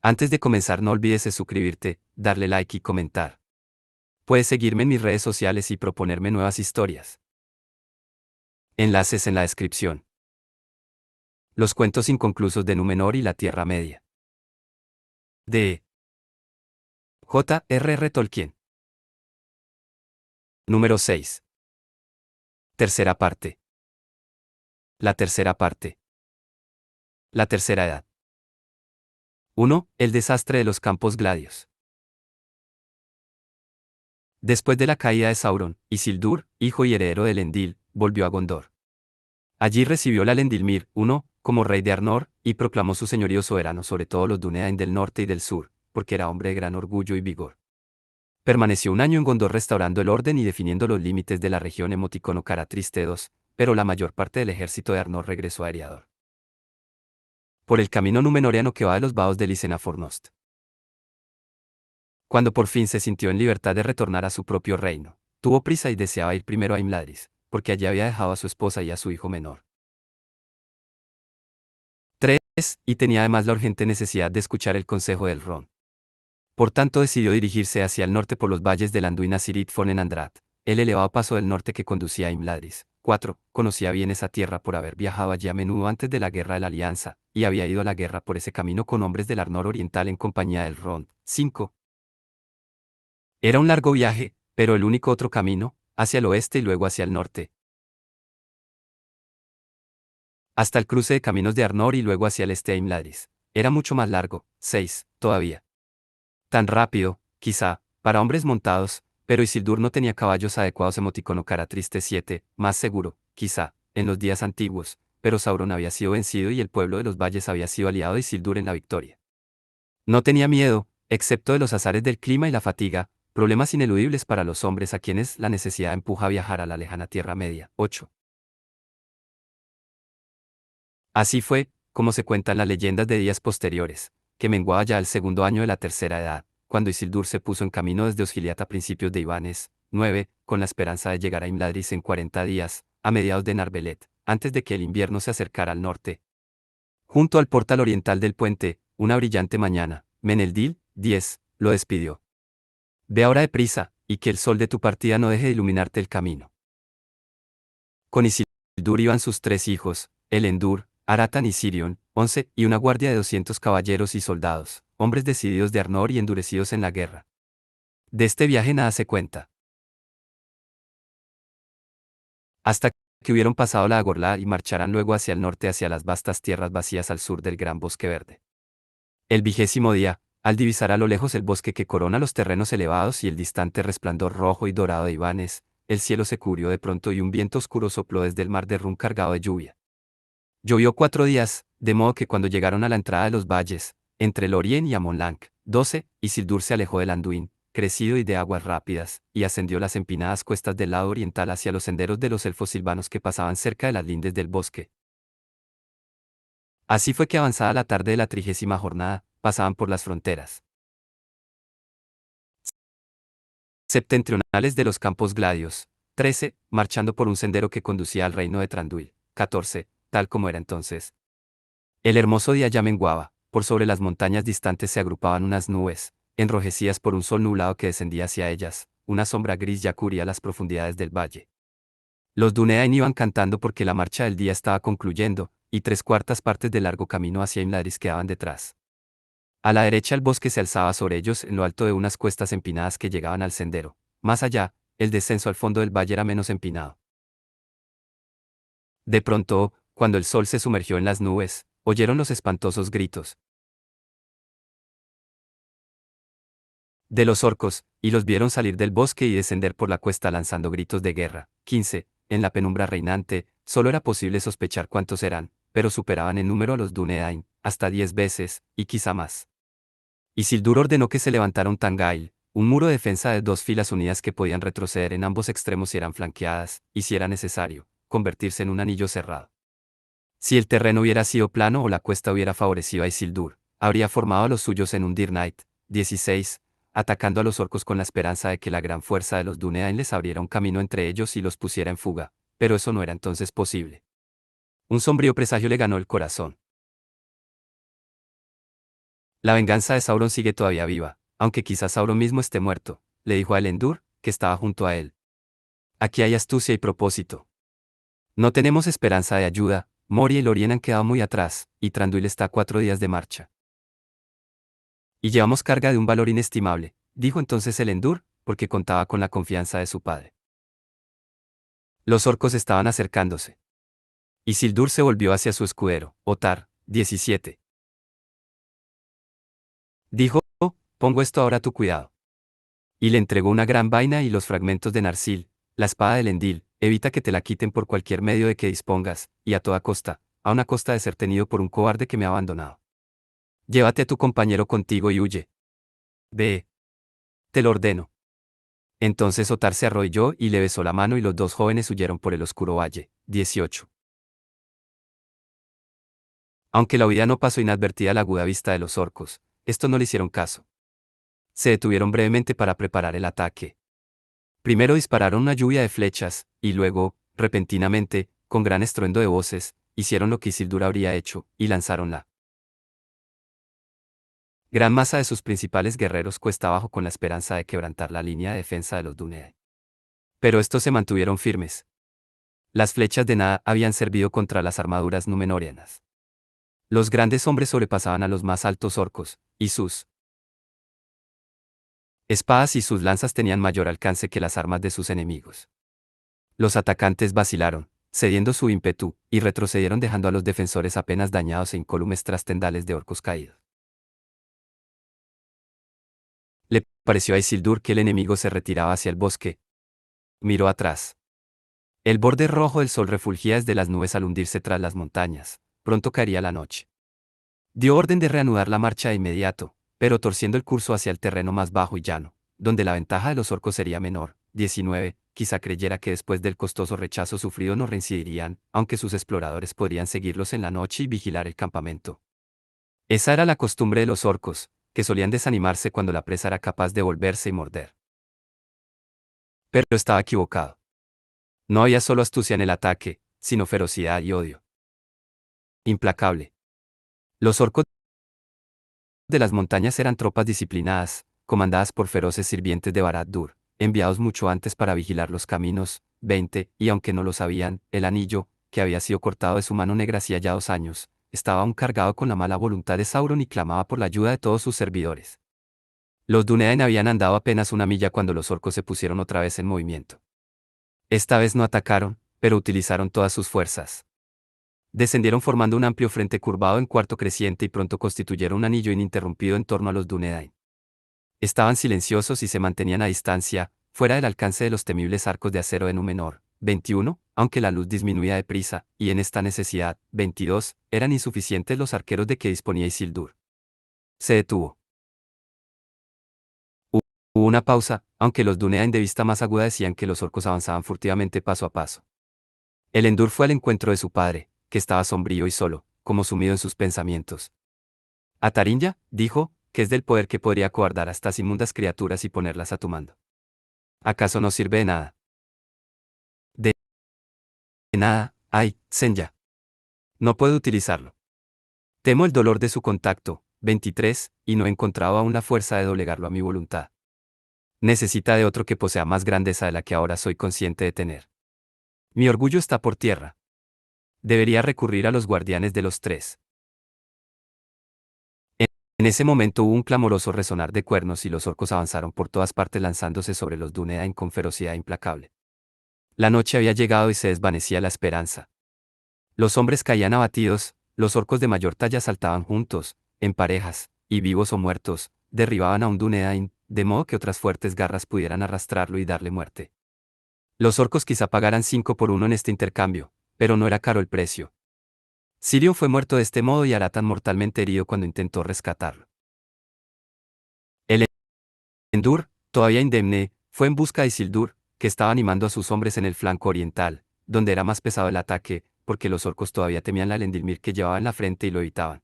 Antes de comenzar no olvides de suscribirte, darle like y comentar. Puedes seguirme en mis redes sociales y proponerme nuevas historias. Enlaces en la descripción. Los cuentos inconclusos de Númenor y la Tierra Media. De J. R. R. Tolkien. Número 6. Tercera parte. La tercera parte. La tercera edad. 1. El desastre de los Campos Gladios. Después de la caída de Sauron, Isildur, hijo y heredero de Elendil, volvió a Gondor. Allí recibió la Elendilmir I como rey de Arnor, y proclamó su señorío soberano sobre todos los Dúnedain del norte y del sur, porque era hombre de gran orgullo y vigor. Permaneció un año en Gondor restaurando el orden y definiendo los límites de la región Emoticono Caratriste II, pero la mayor parte del ejército de Arnor regresó a Eriador. Por el camino númenoriano que va de los vados de Licen a Fornost. Cuando por fin se sintió en libertad de retornar a su propio reino, tuvo prisa y deseaba ir primero a Imladris, porque allí había dejado a su esposa y a su hijo menor. 3. Y tenía además la urgente necesidad de escuchar el consejo del Ron. Por tanto decidió dirigirse hacia el norte por los valles del Anduin a Sirit Fonenandrat, el elevado paso del norte que conducía a Imladris. 4. Conocía bien esa tierra por haber viajado allí a menudo antes de la Guerra de la Alianza, y había ido a la guerra por ese camino con hombres del Arnor Oriental en compañía del Ron. 5. Era un largo viaje, pero el único otro camino, hacia el oeste y luego hacia el norte, hasta el cruce de caminos de Arnor y luego hacia el este a Imladris. Era mucho más largo. 6. Todavía. Tan rápido, quizá, para hombres montados, pero Isildur no tenía caballos adecuados. Emoticono cara triste. 7. Más seguro, quizá, en los días antiguos, pero Sauron había sido vencido y el pueblo de los valles había sido aliado de Isildur en la victoria. No tenía miedo, excepto de los azares del clima y la fatiga, problemas ineludibles para los hombres a quienes la necesidad empuja a viajar a la lejana Tierra Media. 8. Así fue, como se cuentan las leyendas de días posteriores, que menguaba ya el segundo año de la tercera edad, cuando Isildur se puso en camino desde Osgiliath a principios de Ivanes, 9, con la esperanza de llegar a Imladris en 40 días, a mediados de Narbelet, antes de que el invierno se acercara al norte. Junto al portal oriental del puente, una brillante mañana, Meneldil, 10, lo despidió. Ve ahora deprisa, y que el sol de tu partida no deje de iluminarte el camino. Con Isildur iban sus 3 hijos, Elendur, Aratan y Sirion, 11, y una guardia de 200 caballeros y soldados, hombres decididos de Arnor y endurecidos en la guerra. De este viaje nada se cuenta. Hasta que hubieron pasado la Agorlá y marcharán luego hacia el norte hacia las vastas tierras vacías al sur del gran bosque verde. El 20º día, al divisar a lo lejos el bosque que corona los terrenos elevados y el distante resplandor rojo y dorado de Ivanes, el cielo se cubrió de pronto y un viento oscuro sopló desde el mar de Run cargado de lluvia. Llovió 4 días, de modo que cuando llegaron a la entrada de los valles, entre Lorien y Amonlanc, 12, Isildur se alejó del Anduin, crecido y de aguas rápidas, y ascendió las empinadas cuestas del lado oriental hacia los senderos de los elfos silvanos que pasaban cerca de las lindes del bosque. Así fue que avanzada la tarde de la 30ª jornada, pasaban por las fronteras septentrionales de los Campos Gladios. 13, marchando por un sendero que conducía al reino de Tranduil. 14, tal como era entonces. El hermoso día ya menguaba, por sobre las montañas distantes se agrupaban unas nubes, enrojecidas por un sol nublado que descendía hacia ellas, una sombra gris ya cubría las profundidades del valle. Los Dúnedain iban cantando porque la marcha del día estaba concluyendo, y 3/4 partes del largo camino hacia Imladris quedaban detrás. A la derecha el bosque se alzaba sobre ellos en lo alto de unas cuestas empinadas que llegaban al sendero. Más allá, el descenso al fondo del valle era menos empinado. De pronto, cuando el sol se sumergió en las nubes, oyeron los espantosos gritos de los orcos, y los vieron salir del bosque y descender por la cuesta lanzando gritos de guerra. 15. En la penumbra reinante, solo era posible sospechar cuántos eran, pero superaban en número a los Dúnedain, hasta 10 veces, y quizá más. Isildur ordenó que se levantara un tangail, un muro de defensa de 2 filas unidas que podían retroceder en ambos extremos si eran flanqueadas, y si era necesario, convertirse en un anillo cerrado. Si el terreno hubiera sido plano o la cuesta hubiera favorecido a Isildur, habría formado a los suyos en un Deer Knight. 16, atacando a los orcos con la esperanza de que la gran fuerza de los Dúnedain les abriera un camino entre ellos y los pusiera en fuga, pero eso no era entonces posible. Un sombrío presagio le ganó el corazón. La venganza de Sauron sigue todavía viva, aunque quizás Sauron mismo esté muerto, le dijo a Elendil, que estaba junto a él. Aquí hay astucia y propósito. No tenemos esperanza de ayuda, Moria y Lorien han quedado muy atrás, y Thranduil está a 4 días de marcha. Y llevamos carga de un valor inestimable, dijo entonces Elendil, porque contaba con la confianza de su padre. Los orcos estaban acercándose. Isildur se volvió hacia su escudero, Otar, 17. Dijo, pongo esto ahora a tu cuidado. Y le entregó una gran vaina y los fragmentos de Narsil, la espada de Elendil, evita que te la quiten por cualquier medio de que dispongas, y a toda costa, a una costa de ser tenido por un cobarde que me ha abandonado. Llévate a tu compañero contigo y huye. Ve. Te lo ordeno. Entonces Otar se arrodilló y le besó la mano y los dos jóvenes huyeron por el oscuro valle. 18. Aunque la huida no pasó inadvertida a la aguda vista de los orcos, estos no le hicieron caso. Se detuvieron brevemente para preparar el ataque. Primero dispararon una lluvia de flechas, y luego, repentinamente, con gran estruendo de voces, hicieron lo que Isildur habría hecho, y lanzaron la gran masa de sus principales guerreros cuesta abajo con la esperanza de quebrantar la línea de defensa de los Dúnedain. Pero estos se mantuvieron firmes. Las flechas de nada habían servido contra las armaduras númenóreanas. Los grandes hombres sobrepasaban a los más altos orcos, y sus espadas y sus lanzas tenían mayor alcance que las armas de sus enemigos. Los atacantes vacilaron, cediendo su ímpetu, y retrocedieron dejando a los defensores apenas dañados e incólumes tras tendales de orcos caídos. Le pareció a Isildur que el enemigo se retiraba hacia el bosque. Miró atrás. El borde rojo del sol refulgía desde las nubes al hundirse tras las montañas. Pronto caería la noche. Dio orden de reanudar la marcha de inmediato, pero torciendo el curso hacia el terreno más bajo y llano, donde la ventaja de los orcos sería menor. 19. Quizá creyera que después del costoso rechazo sufrido no reincidirían, aunque sus exploradores podrían seguirlos en la noche y vigilar el campamento. Esa era la costumbre de los orcos, que solían desanimarse cuando la presa era capaz de volverse y morder. Pero estaba equivocado. No había solo astucia en el ataque, sino ferocidad y odio. Implacable. Los orcos de las montañas eran tropas disciplinadas, comandadas por feroces sirvientes de Barad-dûr, enviados mucho antes para vigilar los caminos. 20, y aunque no lo sabían, el anillo, que había sido cortado de su mano negra hacía ya 2 años, estaba aún cargado con la mala voluntad de Sauron y clamaba por la ayuda de todos sus servidores. Los Dúnedain habían andado apenas una milla cuando los orcos se pusieron otra vez en movimiento. Esta vez no atacaron, pero utilizaron todas sus fuerzas. Descendieron formando un amplio frente curvado en cuarto creciente y pronto constituyeron un anillo ininterrumpido en torno a los Dúnedain. Estaban silenciosos y se mantenían a distancia, fuera del alcance de los temibles arcos de acero de Númenor. 21, aunque la luz disminuía deprisa, y en esta necesidad. 22, eran insuficientes los arqueros de que disponía Isildur. Se detuvo. Hubo una pausa, aunque los Dúnedain de vista más aguda decían que los orcos avanzaban furtivamente paso a paso. Elendil fue al encuentro de su padre, que estaba sombrío y solo, como sumido en sus pensamientos. A Tarinja, dijo, que es del poder que podría cobardar a estas inmundas criaturas y ponerlas a tu mando. ¿Acaso no sirve de nada? De nada, ay, Senya. No puedo utilizarlo. Temo el dolor de su contacto. 23, y no he encontrado aún la fuerza de doblegarlo a mi voluntad. Necesita de otro que posea más grandeza de la que ahora soy consciente de tener. Mi orgullo está por tierra. Debería recurrir a los guardianes de los tres. En ese momento hubo un clamoroso resonar de cuernos y los orcos avanzaron por todas partes lanzándose sobre los Dúnedain con ferocidad implacable. La noche había llegado y se desvanecía la esperanza. Los hombres caían abatidos, los orcos de mayor talla saltaban juntos, en parejas, y vivos o muertos, derribaban a un Dúnedain, de modo que otras fuertes garras pudieran arrastrarlo y darle muerte. Los orcos quizá pagaran 5 por 1 en este intercambio, pero no era caro el precio. Sirio fue muerto de este modo y Aratan mortalmente herido cuando intentó rescatarlo. El Endur, todavía indemne, fue en busca de Isildur, que estaba animando a sus hombres en el flanco oriental, donde era más pesado el ataque, porque los orcos todavía temían la Elendilmir que llevaba en la frente y lo evitaban.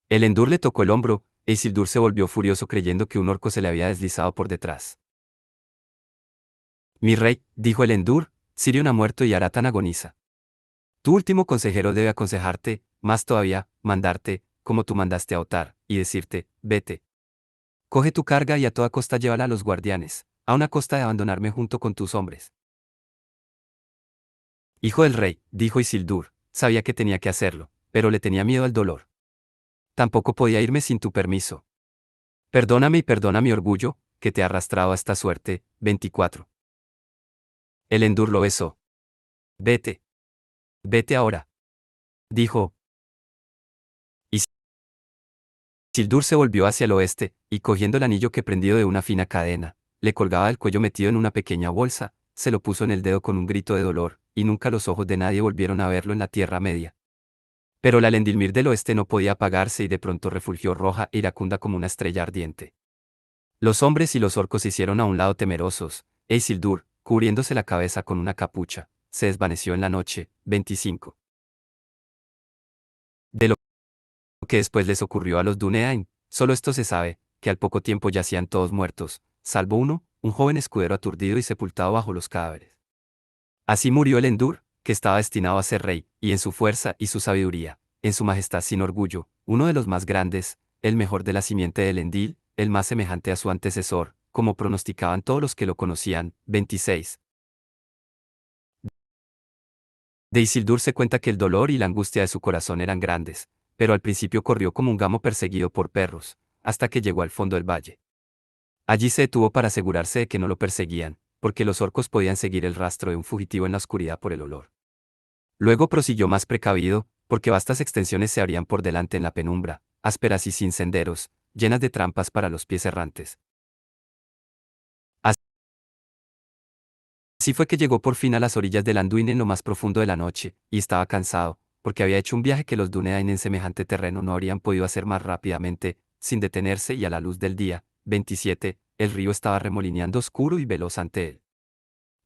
El Endur le tocó el hombro, e Isildur se volvió furioso creyendo que un orco se le había deslizado por detrás. Mi rey, dijo el Endur, Sirion ha muerto y Aratan agoniza. Tu último consejero debe aconsejarte, más todavía, mandarte, como tú mandaste a Otar, y decirte, vete. Coge tu carga y a toda costa llévala a los guardianes, a una costa de abandonarme junto con tus hombres. Hijo del rey, dijo Isildur, sabía que tenía que hacerlo, pero le tenía miedo al dolor. Tampoco podía irme sin tu permiso. Perdóname y perdona mi orgullo, que te ha arrastrado a esta suerte. 24. El Endur lo besó. Vete. Vete ahora. Dijo. Isildur se volvió hacia el oeste, y cogiendo el anillo que prendido de una fina cadena, le colgaba del cuello metido en una pequeña bolsa, se lo puso en el dedo con un grito de dolor, y nunca los ojos de nadie volvieron a verlo en la Tierra Media. Pero la Elendilmir del oeste no podía apagarse y de pronto refulgió roja e iracunda como una estrella ardiente. Los hombres y los orcos se hicieron a un lado temerosos, e Isildur, cubriéndose la cabeza con una capucha, se desvaneció en la noche. 25. De lo que después les ocurrió a los Dunedain, solo esto se sabe, que al poco tiempo yacían todos muertos, salvo uno, un joven escudero aturdido y sepultado bajo los cadáveres. Así murió el Endur, que estaba destinado a ser rey, y en su fuerza y su sabiduría, en su majestad sin orgullo, uno de los más grandes, el mejor de la simiente de Elendil, el más semejante a su antecesor, como pronosticaban todos los que lo conocían. 26. De Isildur se cuenta que el dolor y la angustia de su corazón eran grandes, pero al principio corrió como un gamo perseguido por perros, hasta que llegó al fondo del valle. Allí se detuvo para asegurarse de que no lo perseguían, porque los orcos podían seguir el rastro de un fugitivo en la oscuridad por el olor. Luego prosiguió más precavido, porque vastas extensiones se abrían por delante en la penumbra, ásperas y sin senderos, llenas de trampas para los pies errantes. Así fue que llegó por fin a las orillas del Anduin en lo más profundo de la noche, y estaba cansado, porque había hecho un viaje que los Dunedain en semejante terreno no habrían podido hacer más rápidamente, sin detenerse y a la luz del día. 27. El río estaba remolineando oscuro y veloz ante él.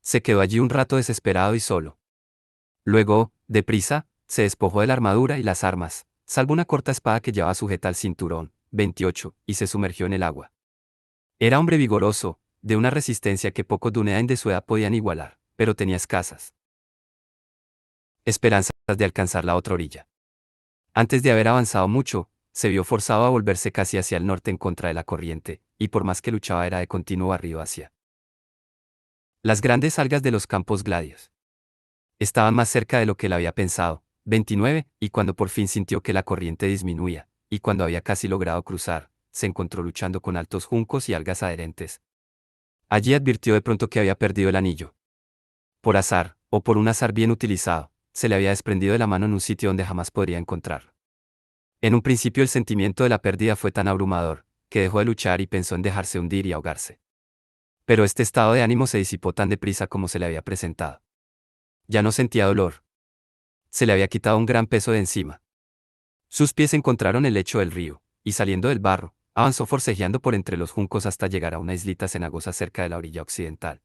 Se quedó allí un rato desesperado y solo. Luego, deprisa, se despojó de la armadura y las armas, salvo una corta espada que llevaba sujeta al cinturón. 28. Y se sumergió en el agua. Era hombre vigoroso, de una resistencia que pocos Dunedain de su edad podían igualar, pero tenía escasas esperanzas de alcanzar la otra orilla. Antes de haber avanzado mucho, se vio forzado a volverse casi hacia el norte en contra de la corriente, y por más que luchaba era de continuo barrido hacia las grandes algas de los campos gladios. Estaban más cerca de lo que él había pensado. 29. Y cuando por fin sintió que la corriente disminuía, y cuando había casi logrado cruzar, se encontró luchando con altos juncos y algas adherentes. Allí advirtió de pronto que había perdido el anillo. Por azar, o por un azar bien utilizado, se le había desprendido de la mano en un sitio donde jamás podría encontrarlo. En un principio el sentimiento de la pérdida fue tan abrumador, que dejó de luchar y pensó en dejarse hundir y ahogarse. Pero este estado de ánimo se disipó tan deprisa como se le había presentado. Ya no sentía dolor. Se le había quitado un gran peso de encima. Sus pies encontraron el lecho del río, y saliendo del barro, avanzó forcejeando por entre los juncos hasta llegar a una islita cenagosa cerca de la orilla occidental.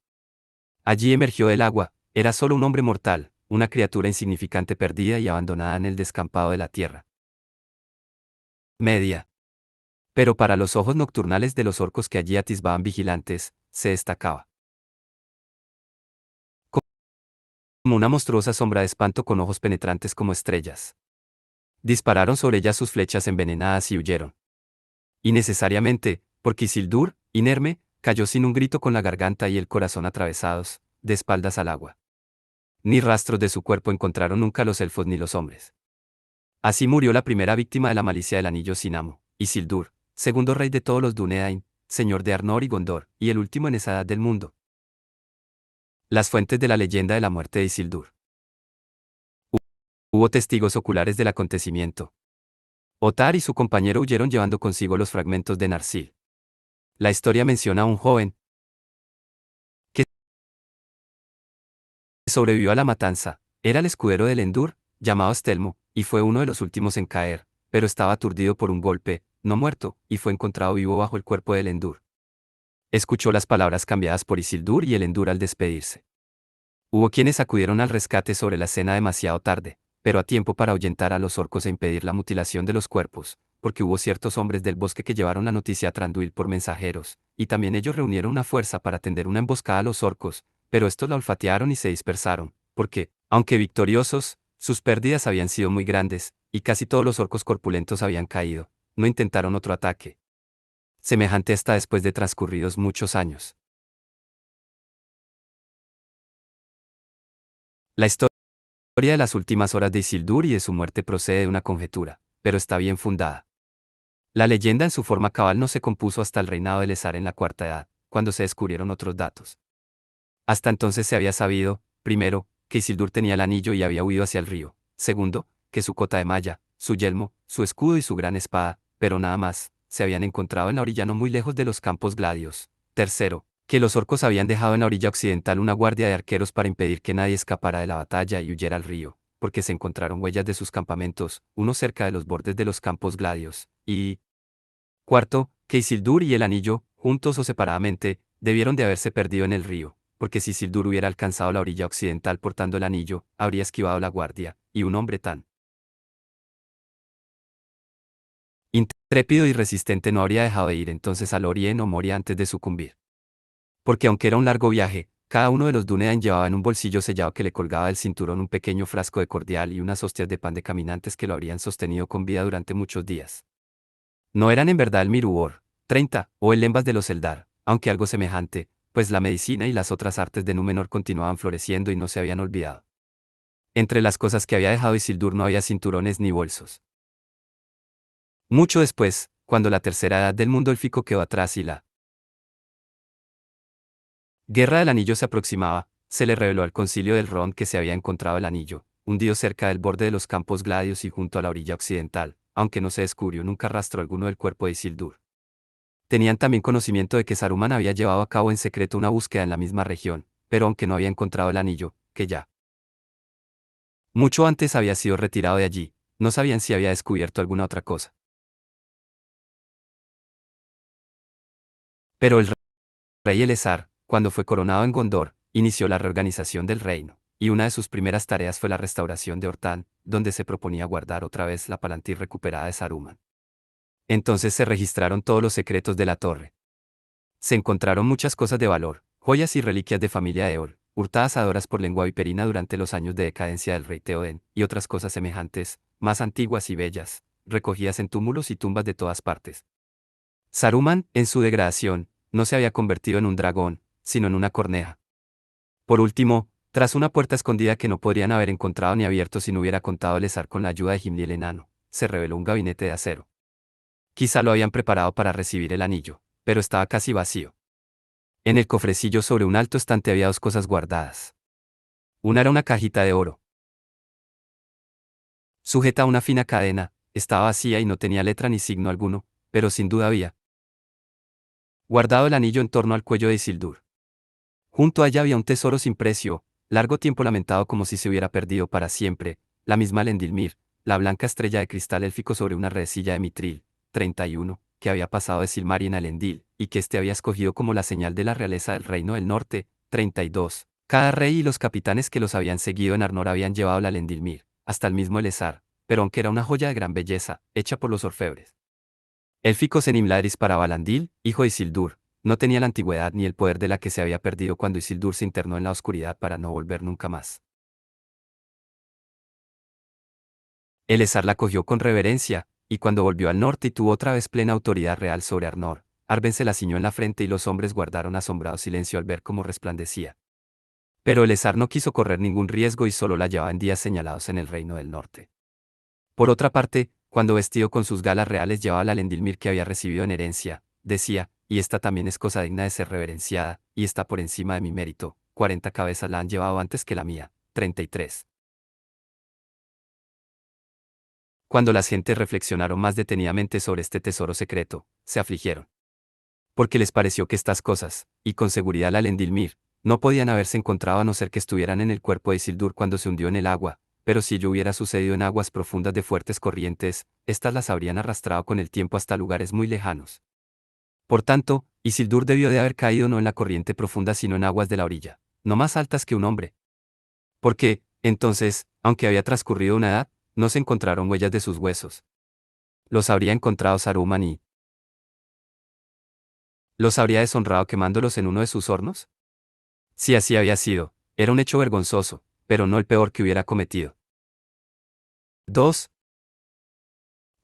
Allí emergió del agua, era solo un hombre mortal, una criatura insignificante perdida y abandonada en el descampado de la tierra media. Pero para los ojos nocturnales de los orcos que allí atisbaban vigilantes, se destacaba como una monstruosa sombra de espanto con ojos penetrantes como estrellas. Dispararon sobre ella sus flechas envenenadas y huyeron. Y necesariamente, porque Isildur, inerme, cayó sin un grito con la garganta y el corazón atravesados, de espaldas al agua. Ni rastros de su cuerpo encontraron nunca los elfos ni los hombres. Así murió la primera víctima de la malicia del anillo sin amo, Isildur, segundo rey de todos los Dúnedain, señor de Arnor y Gondor, y el último en esa edad del mundo. Las fuentes de la leyenda de la muerte de Isildur. Hubo testigos oculares del acontecimiento. Otar y su compañero huyeron llevando consigo los fragmentos de Narsil. La historia menciona a un joven que sobrevivió a la matanza, era el escudero del Endur, llamado Stelmo, y fue uno de los últimos en caer, pero estaba aturdido por un golpe, no muerto, y fue encontrado vivo bajo el cuerpo del Endur. Escuchó las palabras cambiadas por Isildur y el Endur al despedirse. Hubo quienes acudieron al rescate sobre la escena demasiado tarde, pero a tiempo para ahuyentar a los orcos e impedir la mutilación de los cuerpos, porque hubo ciertos hombres del bosque que llevaron la noticia a Thranduil por mensajeros, y también ellos reunieron una fuerza para tender una emboscada a los orcos, pero estos la olfatearon y se dispersaron, porque, aunque victoriosos, sus pérdidas habían sido muy grandes, y casi todos los orcos corpulentos habían caído. No intentaron otro ataque semejante hasta después de transcurridos muchos años. La historia de las últimas horas de Isildur y de su muerte procede de una conjetura, pero está bien fundada. La leyenda en su forma cabal no se compuso hasta el reinado de Elessar en la Cuarta Edad, cuando se descubrieron otros datos. Hasta entonces se había sabido, primero, que Isildur tenía el anillo y había huido hacia el río; segundo, que su cota de malla, su yelmo, su escudo y su gran espada, pero nada más, se habían encontrado en la orilla no muy lejos de los campos gladios; tercero, que los orcos habían dejado en la orilla occidental una guardia de arqueros para impedir que nadie escapara de la batalla y huyera al río, porque se encontraron huellas de sus campamentos, uno cerca de los bordes de los campos gladios, y cuarto, que Isildur y el anillo, juntos o separadamente, debieron de haberse perdido en el río, porque si Isildur hubiera alcanzado la orilla occidental portando el anillo, habría esquivado la guardia, y un hombre tan intrépido y resistente no habría dejado de ir entonces a Lorien o Moria antes de sucumbir. Porque aunque era un largo viaje, cada uno de los Dúnedain llevaba en un bolsillo sellado que le colgaba del cinturón un pequeño frasco de cordial y unas hostias de pan de caminantes que lo habrían sostenido con vida durante muchos días. No eran en verdad el Mirubor 30 o el Lembas de los Eldar, aunque algo semejante, pues la medicina y las otras artes de Númenor continuaban floreciendo y no se habían olvidado. Entre las cosas que había dejado Isildur no había cinturones ni bolsos. Mucho después, cuando la tercera edad del mundo élfico quedó atrás y la Guerra del Anillo se aproximaba, se le reveló al concilio del Ron que se había encontrado el anillo, hundido cerca del borde de los campos gladios y junto a la orilla occidental, aunque no se descubrió nunca rastro alguno del cuerpo de Isildur. Tenían también conocimiento de que Saruman había llevado a cabo en secreto una búsqueda en la misma región, pero aunque no había encontrado el anillo, que ya mucho antes había sido retirado de allí, no sabían si había descubierto alguna otra cosa. Pero el rey Elessar, cuando fue coronado en Gondor, inició la reorganización del reino, y una de sus primeras tareas fue la restauración de Ortán, donde se proponía guardar otra vez la Palantir recuperada de Saruman. Entonces se registraron todos los secretos de la torre. Se encontraron muchas cosas de valor, joyas y reliquias de familia Eol, hurtadas a Doras por lengua viperina durante los años de decadencia del rey Theoden, y otras cosas semejantes, más antiguas y bellas, recogidas en túmulos y tumbas de todas partes. Saruman, en su degradación, no se había convertido en un dragón, sino en una corneja. Por último, tras una puerta escondida que no podrían haber encontrado ni abierto si no hubiera contado Elessar con la ayuda de Gimli el enano, se reveló un gabinete de acero. Quizá lo habían preparado para recibir el anillo, pero estaba casi vacío. En el cofrecillo sobre un alto estante había dos cosas guardadas. Una era una cajita de oro, sujeta a una fina cadena, estaba vacía y no tenía letra ni signo alguno, pero sin duda había guardado el anillo en torno al cuello de Isildur. Junto a ella había un tesoro sin precio, largo tiempo lamentado como si se hubiera perdido para siempre, la misma Lendilmir, la blanca estrella de cristal élfico sobre una redecilla de mitril, 31, que había pasado de Silmarien a Elendil, y que éste había escogido como la señal de la realeza del Reino del Norte, 32. Cada rey y los capitanes que los habían seguido en Arnor habían llevado la Lendilmir, hasta el mismo Elessar, pero aunque era una joya de gran belleza, hecha por los orfebres élficos en Imladris para Valandil, hijo de Isildur, no tenía la antigüedad ni el poder de la que se había perdido cuando Isildur se internó en la oscuridad para no volver nunca más. Elessar la cogió con reverencia, y cuando volvió al norte y tuvo otra vez plena autoridad real sobre Arnor, Arben se la ciñó en la frente y los hombres guardaron asombrado silencio al ver cómo resplandecía. Pero Elessar no quiso correr ningún riesgo y solo la llevaba en días señalados en el reino del norte. Por otra parte, cuando vestido con sus galas reales llevaba la Lendilmir que había recibido en herencia, decía, y esta también es cosa digna de ser reverenciada, y está por encima de mi mérito, 40 cabezas la han llevado antes que la mía, 33. Cuando las gentes reflexionaron más detenidamente sobre este tesoro secreto, se afligieron. Porque les pareció que estas cosas, y con seguridad la Lendilmir, no podían haberse encontrado a no ser que estuvieran en el cuerpo de Isildur cuando se hundió en el agua, pero si ello hubiera sucedido en aguas profundas de fuertes corrientes, éstas las habrían arrastrado con el tiempo hasta lugares muy lejanos. Por tanto, Isildur debió de haber caído no en la corriente profunda sino en aguas de la orilla, no más altas que un hombre. Porque, entonces, aunque había transcurrido una edad, no se encontraron huellas de sus huesos. Los habría encontrado Saruman y ¿los habría deshonrado quemándolos en uno de sus hornos? Si así había sido, era un hecho vergonzoso, pero no el peor que hubiera cometido. 2.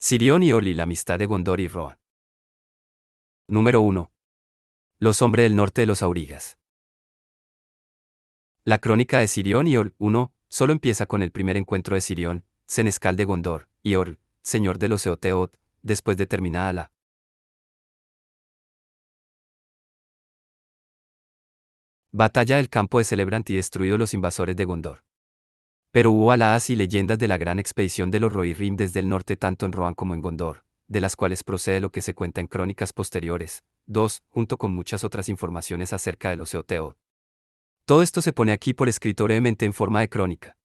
Sirión y Oli, la amistad de Gondor y Rohan. Número 1. Los hombres del norte de los aurigas. La crónica de Sirión y Ol 1 solo empieza con el primer encuentro de Sirión, senescal de Gondor, y Ol, señor de los Eotheot, después de terminada la batalla del campo de Celebrant y destruido los invasores de Gondor. Pero hubo aladas y leyendas de la gran expedición de los Rohirrim desde el norte tanto en Rohan como en Gondor, de las cuales procede lo que se cuenta en crónicas posteriores, 2, junto con muchas otras informaciones acerca de los Eotheot. Todo esto se pone aquí por escrito brevemente en forma de crónica.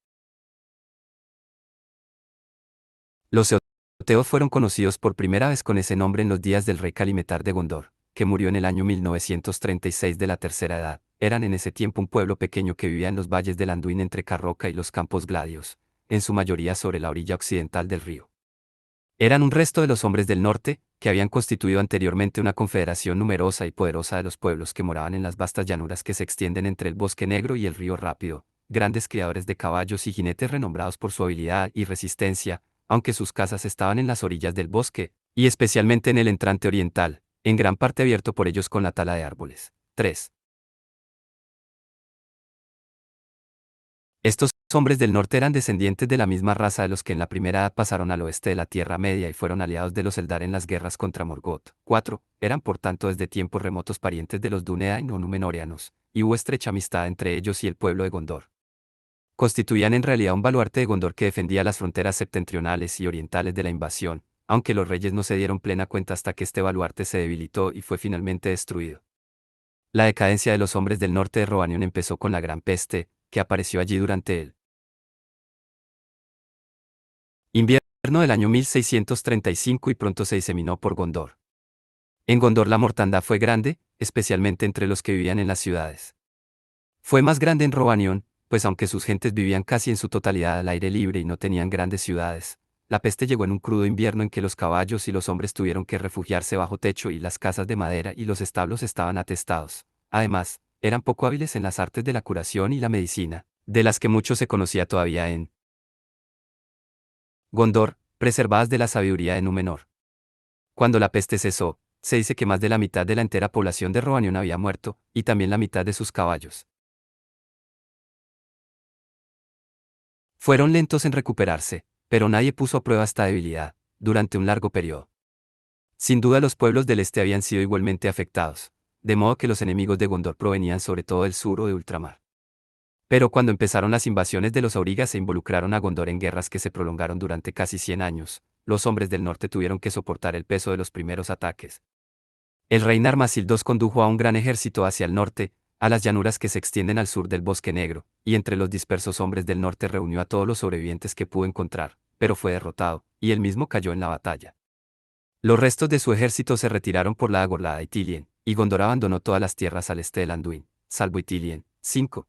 Los Eotheot fueron conocidos por primera vez con ese nombre en los días del rey Calimetar de Gondor, que murió en el año 1936 de la Tercera Edad. Eran en ese tiempo un pueblo pequeño que vivía en los valles del Anduin entre Carroca y los Campos Gladios, en su mayoría sobre la orilla occidental del río. Eran un resto de los hombres del norte, que habían constituido anteriormente una confederación numerosa y poderosa de los pueblos que moraban en las vastas llanuras que se extienden entre el Bosque Negro y el río Rápido, grandes criadores de caballos y jinetes renombrados por su habilidad y resistencia, aunque sus casas estaban en las orillas del bosque, y especialmente en el entrante oriental, en gran parte abierto por ellos con la tala de árboles. 3. Estos hombres del norte eran descendientes de la misma raza de los que en la primera edad pasaron al oeste de la Tierra Media y fueron aliados de los Eldar en las guerras contra Morgoth. 4. Eran por tanto desde tiempos remotos parientes de los Dúnedain o Númenóreanos, y hubo estrecha amistad entre ellos y el pueblo de Gondor. Constituían en realidad un baluarte de Gondor que defendía las fronteras septentrionales y orientales de la invasión, aunque los reyes no se dieron plena cuenta hasta que este baluarte se debilitó y fue finalmente destruido. La decadencia de los hombres del norte de Rhovanion empezó con la Gran Peste, que apareció allí durante el invierno del año 1635 y pronto se diseminó por Gondor. En Gondor la mortandad fue grande, especialmente entre los que vivían en las ciudades. Fue más grande en Rhovanion, pues aunque sus gentes vivían casi en su totalidad al aire libre y no tenían grandes ciudades, la peste llegó en un crudo invierno en que los caballos y los hombres tuvieron que refugiarse bajo techo y las casas de madera y los establos estaban atestados. Además, eran poco hábiles en las artes de la curación y la medicina, de las que mucho se conocía todavía en Gondor, preservadas de la sabiduría de Númenor. Cuando la peste cesó, se dice que más de la mitad de la entera población de Rhovanion había muerto, y también la mitad de sus caballos. Fueron lentos en recuperarse, pero nadie puso a prueba esta debilidad, durante un largo periodo. Sin duda los pueblos del este habían sido igualmente afectados, de modo que los enemigos de Gondor provenían sobre todo del sur o de ultramar. Pero cuando empezaron las invasiones de los aurigas e involucraron a Gondor en guerras que se prolongaron durante casi 100 años, los hombres del norte tuvieron que soportar el peso de los primeros ataques. El rey Narmasil II condujo a un gran ejército hacia el norte, a las llanuras que se extienden al sur del Bosque Negro, y entre los dispersos hombres del norte reunió a todos los sobrevivientes que pudo encontrar, pero fue derrotado, y él mismo cayó en la batalla. Los restos de su ejército se retiraron por la Agorlada de Ithilien, y Gondor abandonó todas las tierras al este del Anduin, salvo Ithilien. 5.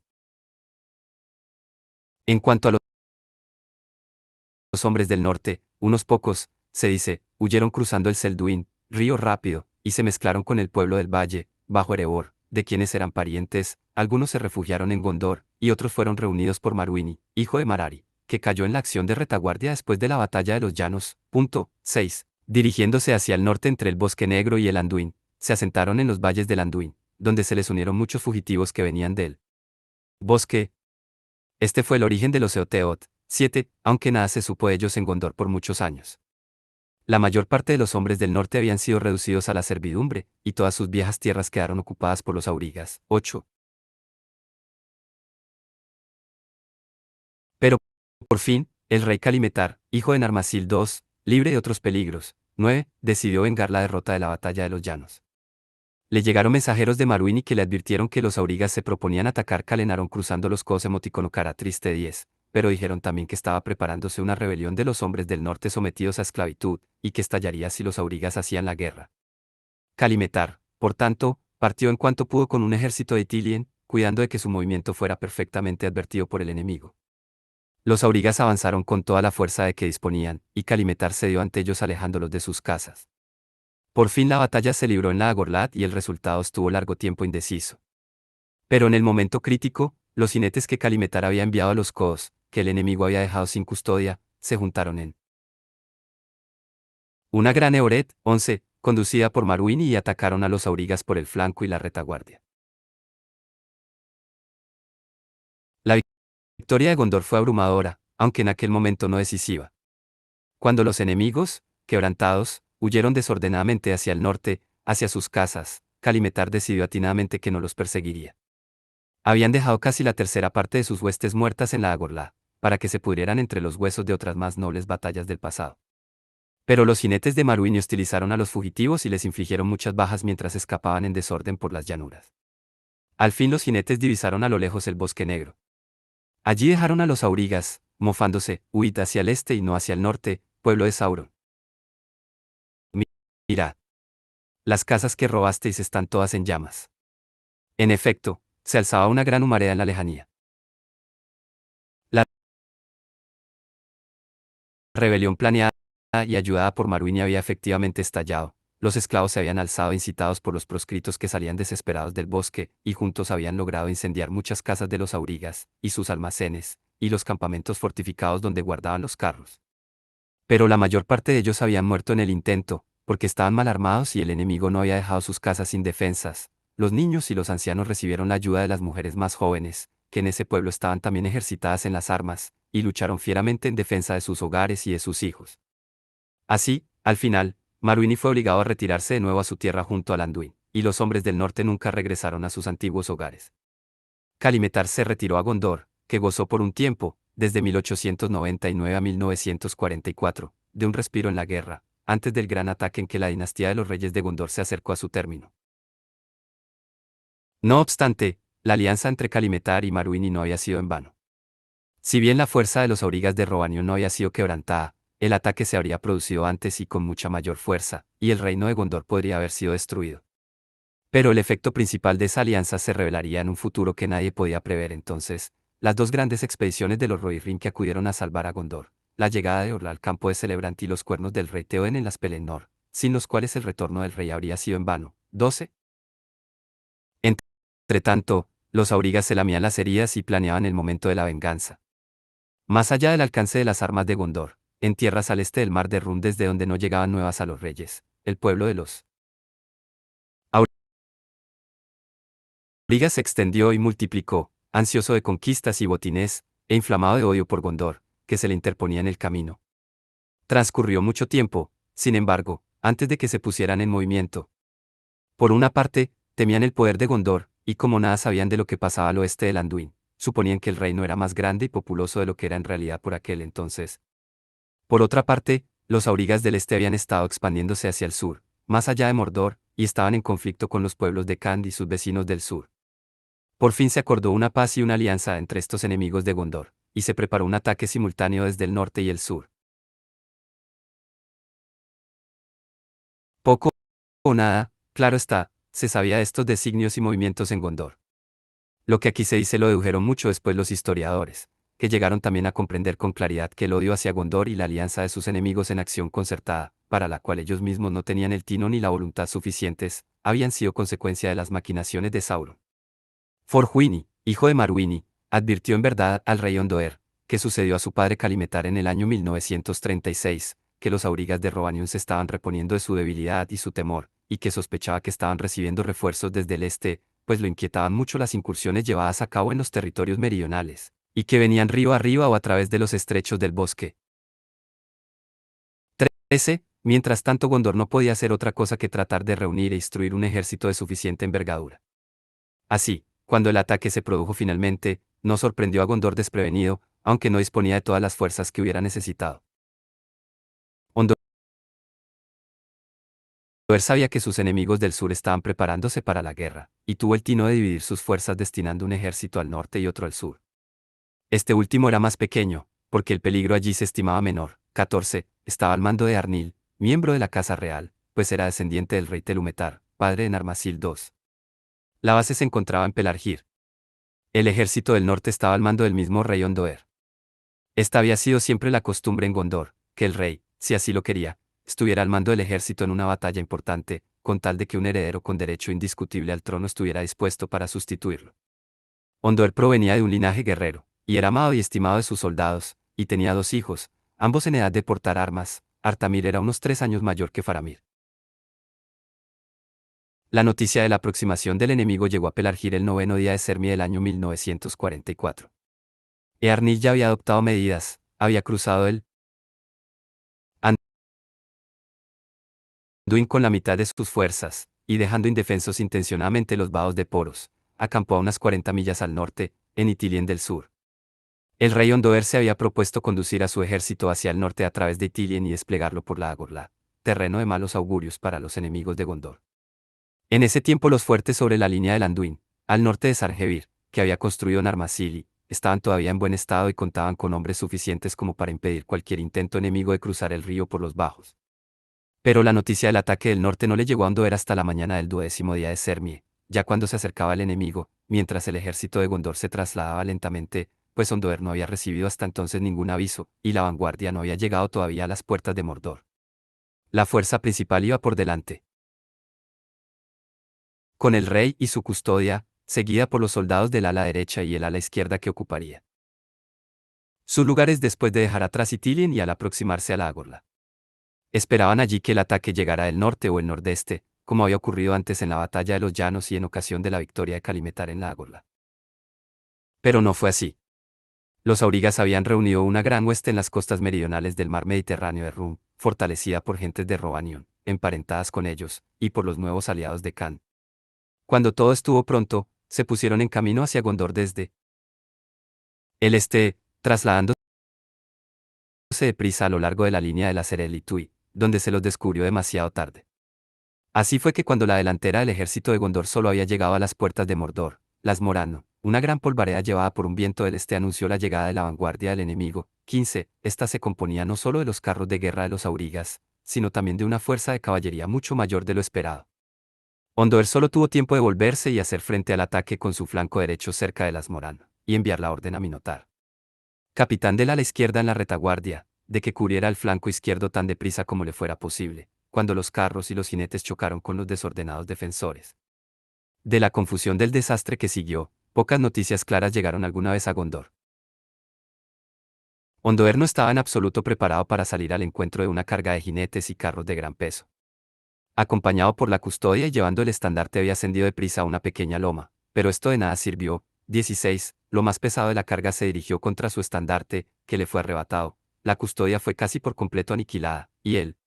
En cuanto a los hombres del norte, unos pocos, se dice, huyeron cruzando el Selduin, río rápido, y se mezclaron con el pueblo del valle, bajo Erebor, de quienes eran parientes, algunos se refugiaron en Gondor, y otros fueron reunidos por Maruini, hijo de Marari, que cayó en la acción de retaguardia después de la batalla de los Llanos. 6. Dirigiéndose hacia el norte entre el Bosque Negro y el Anduin, se asentaron en los valles del Anduin, donde se les unieron muchos fugitivos que venían del bosque. Este fue el origen de los Eotheot. 7. Aunque nada se supo de ellos en Gondor por muchos años. La mayor parte de los hombres del norte habían sido reducidos a la servidumbre, y todas sus viejas tierras quedaron ocupadas por los aurigas. 8. Pero, por fin, el rey Calimetar, hijo de Narmasil II, libre de otros peligros, 9, decidió vengar la derrota de la batalla de los Llanos. Le llegaron mensajeros de Maruini que le advirtieron que los aurigas se proponían atacar Calenaron cruzando los Cos Emoticono Cara Triste 10, pero dijeron también que estaba preparándose una rebelión de los hombres del norte sometidos a esclavitud, y que estallaría si los aurigas hacían la guerra. Calimetar, por tanto, partió en cuanto pudo con un ejército de Ithilien, cuidando de que su movimiento fuera perfectamente advertido por el enemigo. Los aurigas avanzaron con toda la fuerza de que disponían, y Calimetar se dio ante ellos alejándolos de sus casas. Por fin la batalla se libró en la Agorlad y el resultado estuvo largo tiempo indeciso. Pero en el momento crítico, los jinetes que Calimetar había enviado a los Coos, que el enemigo había dejado sin custodia, se juntaron en Una gran Eoret, 11, conducida por Maruini y atacaron a los aurigas por el flanco y la retaguardia. La victoria de Gondor fue abrumadora, aunque en aquel momento no decisiva. Cuando los enemigos, quebrantados, huyeron desordenadamente hacia el norte, hacia sus casas, Kalimetar decidió atinadamente que no los perseguiría. Habían dejado casi la tercera parte de sus huestes muertas en la Agorlá, para que se pudrieran entre los huesos de otras más nobles batallas del pasado. Pero los jinetes de Maruini hostilizaron a los fugitivos y les infligieron muchas bajas mientras escapaban en desorden por las llanuras. Al fin los jinetes divisaron a lo lejos el bosque negro. Allí dejaron a los aurigas, mofándose, huid hacia el este y no hacia el norte, pueblo de Sauron. Mirad. Las casas que robasteis están todas en llamas. En efecto, se alzaba una gran humareda en la lejanía. La rebelión planeada y ayudada por Maruini había efectivamente estallado. Los esclavos se habían alzado incitados por los proscritos que salían desesperados del bosque, y juntos habían logrado incendiar muchas casas de los aurigas, y sus almacenes, y los campamentos fortificados donde guardaban los carros. Pero la mayor parte de ellos habían muerto en el intento, porque estaban mal armados y el enemigo no había dejado sus casas indefensas. Los niños y los ancianos recibieron la ayuda de las mujeres más jóvenes, que en ese pueblo estaban también ejercitadas en las armas, y lucharon fieramente en defensa de sus hogares y de sus hijos. Así, al final, Maruini fue obligado a retirarse de nuevo a su tierra junto al Anduin, y los hombres del norte nunca regresaron a sus antiguos hogares. Kalimetar se retiró a Gondor, que gozó por un tiempo, desde 1899 a 1944, de un respiro en la guerra, antes del gran ataque en que la dinastía de los reyes de Gondor se acercó a su término. No obstante, la alianza entre Kalimetar y Maruini no había sido en vano. Si bien la fuerza de los aurigas de Rhovanion no había sido quebrantada, el ataque se habría producido antes y con mucha mayor fuerza, y el reino de Gondor podría haber sido destruido. Pero el efecto principal de esa alianza se revelaría en un futuro que nadie podía prever entonces, las dos grandes expediciones de los Rohirrim que acudieron a salvar a Gondor, la llegada de Orla al campo de Celebrant y los cuernos del rey Theoden en las Pelennor, sin los cuales el retorno del rey habría sido en vano. 12. Entretanto, los aurigas se lamían las heridas y planeaban el momento de la venganza. Más allá del alcance de las armas de Gondor, en tierras al este del mar de Rhûn desde donde no llegaban nuevas a los reyes, el pueblo de los aurigas se extendió y multiplicó, ansioso de conquistas y botines, e inflamado de odio por Gondor, que se le interponía en el camino. Transcurrió mucho tiempo, sin embargo, antes de que se pusieran en movimiento. Por una parte, temían el poder de Gondor, y como nada sabían de lo que pasaba al oeste del Anduin, suponían que el reino era más grande y populoso de lo que era en realidad por aquel entonces. Por otra parte, los aurigas del este habían estado expandiéndose hacia el sur, más allá de Mordor, y estaban en conflicto con los pueblos de Khand y sus vecinos del sur. Por fin se acordó una paz y una alianza entre estos enemigos de Gondor, y se preparó un ataque simultáneo desde el norte y el sur. Poco o nada, claro está, se sabía de estos designios y movimientos en Gondor. Lo que aquí se dice lo dedujeron mucho después los historiadores, que llegaron también a comprender con claridad que el odio hacia Gondor y la alianza de sus enemigos en acción concertada, para la cual ellos mismos no tenían el tino ni la voluntad suficientes, habían sido consecuencia de las maquinaciones de Sauron. Forhuini, hijo de Maruini, advirtió en verdad al rey Ondoer, que sucedió a su padre Kalimetar en el año 1936, que los aurigas de Rhovanion se estaban reponiendo de su debilidad y su temor, y que sospechaba que estaban recibiendo refuerzos desde el este, pues lo inquietaban mucho las incursiones llevadas a cabo en los territorios meridionales, y que venían río arriba o a través de los estrechos del bosque. 13. Mientras tanto Gondor no podía hacer otra cosa que tratar de reunir e instruir un ejército de suficiente envergadura. Así, cuando el ataque se produjo finalmente, no sorprendió a Gondor desprevenido, aunque no disponía de todas las fuerzas que hubiera necesitado. Gondor sabía que sus enemigos del sur estaban preparándose para la guerra, y tuvo el tino de dividir sus fuerzas destinando un ejército al norte y otro al sur. Este último era más pequeño, porque el peligro allí se estimaba menor. 14. Estaba al mando de Arnil, miembro de la Casa Real, pues era descendiente del rey Telumetar, padre de Narmasil II. La base se encontraba en Pelargir. El ejército del norte estaba al mando del mismo rey Ondoer. Esta había sido siempre la costumbre en Gondor, que el rey, si así lo quería, estuviera al mando del ejército en una batalla importante, con tal de que un heredero con derecho indiscutible al trono estuviera dispuesto para sustituirlo. Ondoer provenía de un linaje guerrero, y era amado y estimado de sus soldados, y tenía dos hijos, ambos en edad de portar armas, Artamir era unos 3 años mayor que Faramir. La noticia de la aproximación del enemigo llegó a Pelargir el noveno día de Sermi del año 1944. Earnil ya había adoptado medidas, había cruzado el Anduin con la mitad de sus fuerzas, y dejando indefensos intencionadamente los vados de Poros, acampó a unas 40 millas al norte, en Itilien del sur. El rey Ondoer se había propuesto conducir a su ejército hacia el norte a través de Itilien y desplegarlo por la Agorla, terreno de malos augurios para los enemigos de Gondor. En ese tiempo los fuertes sobre la línea del Anduin, al norte de Sargevir, que había construido Narmasili, estaban todavía en buen estado y contaban con hombres suficientes como para impedir cualquier intento enemigo de cruzar el río por los bajos. Pero la noticia del ataque del norte no le llegó a Ondoer hasta la mañana del 12º día de Sermie, ya cuando se acercaba el enemigo, mientras el ejército de Gondor se trasladaba lentamente, pues Ondoer no había recibido hasta entonces ningún aviso, y la vanguardia no había llegado todavía a las puertas de Mordor. La fuerza principal iba por delante, con el rey y su custodia, seguida por los soldados del ala derecha y el ala izquierda que ocuparía sus lugares después de dejar atrás Itilien y al aproximarse a la Agorla. Esperaban allí que el ataque llegara del norte o el nordeste, como había ocurrido antes en la batalla de los Llanos y en ocasión de la victoria de Kalimetar en la Agorla. Pero no fue así. Los aurigas habían reunido una gran hueste en las costas meridionales del mar Mediterráneo de Rum, fortalecida por gentes de Robanion, emparentadas con ellos, y por los nuevos aliados de Khan. Cuando todo estuvo pronto, se pusieron en camino hacia Gondor desde el este, trasladándose deprisa a lo largo de la línea de la Serel y Tui, donde se los descubrió demasiado tarde. Así fue que cuando la delantera del ejército de Gondor solo había llegado a las puertas de Mordor, las Morano, una gran polvareda llevada por un viento del este anunció la llegada de la vanguardia del enemigo. 15. Esta se componía no solo de los carros de guerra de los aurigas, sino también de una fuerza de caballería mucho mayor de lo esperado. Ondoer solo tuvo tiempo de volverse y hacer frente al ataque con su flanco derecho cerca de las Morano, y enviar la orden a Minotar, capitán del ala izquierda en la retaguardia, de que cubriera el flanco izquierdo tan deprisa como le fuera posible, cuando los carros y los jinetes chocaron con los desordenados defensores. De la confusión del desastre que siguió, pocas noticias claras llegaron alguna vez a Gondor. Ondoer no estaba en absoluto preparado para salir al encuentro de una carga de jinetes y carros de gran peso. Acompañado por la custodia y llevando el estandarte había ascendido deprisa a una pequeña loma, pero esto de nada sirvió. 16. Lo más pesado de la carga se dirigió contra su estandarte, que le fue arrebatado. La custodia fue casi por completo aniquilada, y él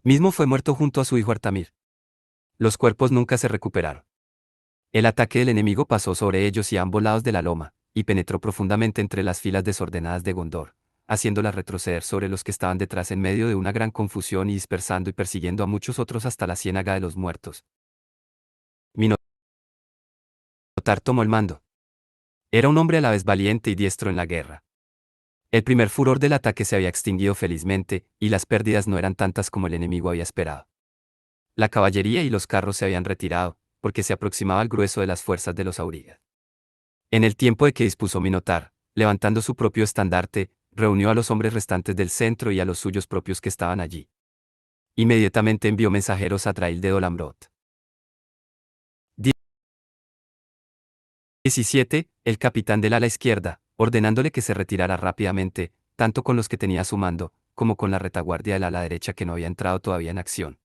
mismo fue muerto junto a su hijo Artamir. Los cuerpos nunca se recuperaron. El ataque del enemigo pasó sobre ellos y a ambos lados de la loma, y penetró profundamente entre las filas desordenadas de Gondor, haciéndolas retroceder sobre los que estaban detrás en medio de una gran confusión y dispersando y persiguiendo a muchos otros hasta la ciénaga de los muertos. Minotar tomó el mando. Era un hombre a la vez valiente y diestro en la guerra. El primer furor del ataque se había extinguido felizmente, y las pérdidas no eran tantas como el enemigo había esperado. La caballería y los carros se habían retirado, porque se aproximaba el grueso de las fuerzas de los aurigas. En el tiempo de que dispuso Minotar, levantando su propio estandarte, reunió a los hombres restantes del centro y a los suyos propios que estaban allí. Inmediatamente envió mensajeros a Trail de Dolamrot. 17. El capitán del ala izquierda, ordenándole que se retirara rápidamente, tanto con los que tenía a su mando, como con la retaguardia del ala derecha que no había entrado todavía en acción.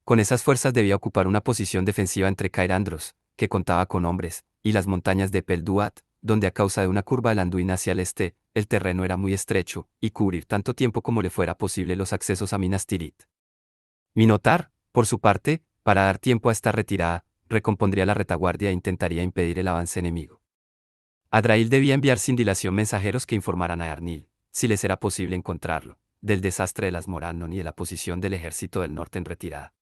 Con esas fuerzas debía ocupar una posición defensiva entre Cairandros, que contaba con hombres, y las montañas de Pelduat, donde a causa de una curva del Anduin hacia el este, el terreno era muy estrecho, y cubrir tanto tiempo como le fuera posible los accesos a Minas Tirith. Minotar, por su parte, para dar tiempo a esta retirada, recompondría la retaguardia e intentaría impedir el avance enemigo. Adrail debía enviar sin dilación mensajeros que informaran a Arnil, si les era posible encontrarlo, del desastre de las Morannon y de la posición del ejército del norte en retirada.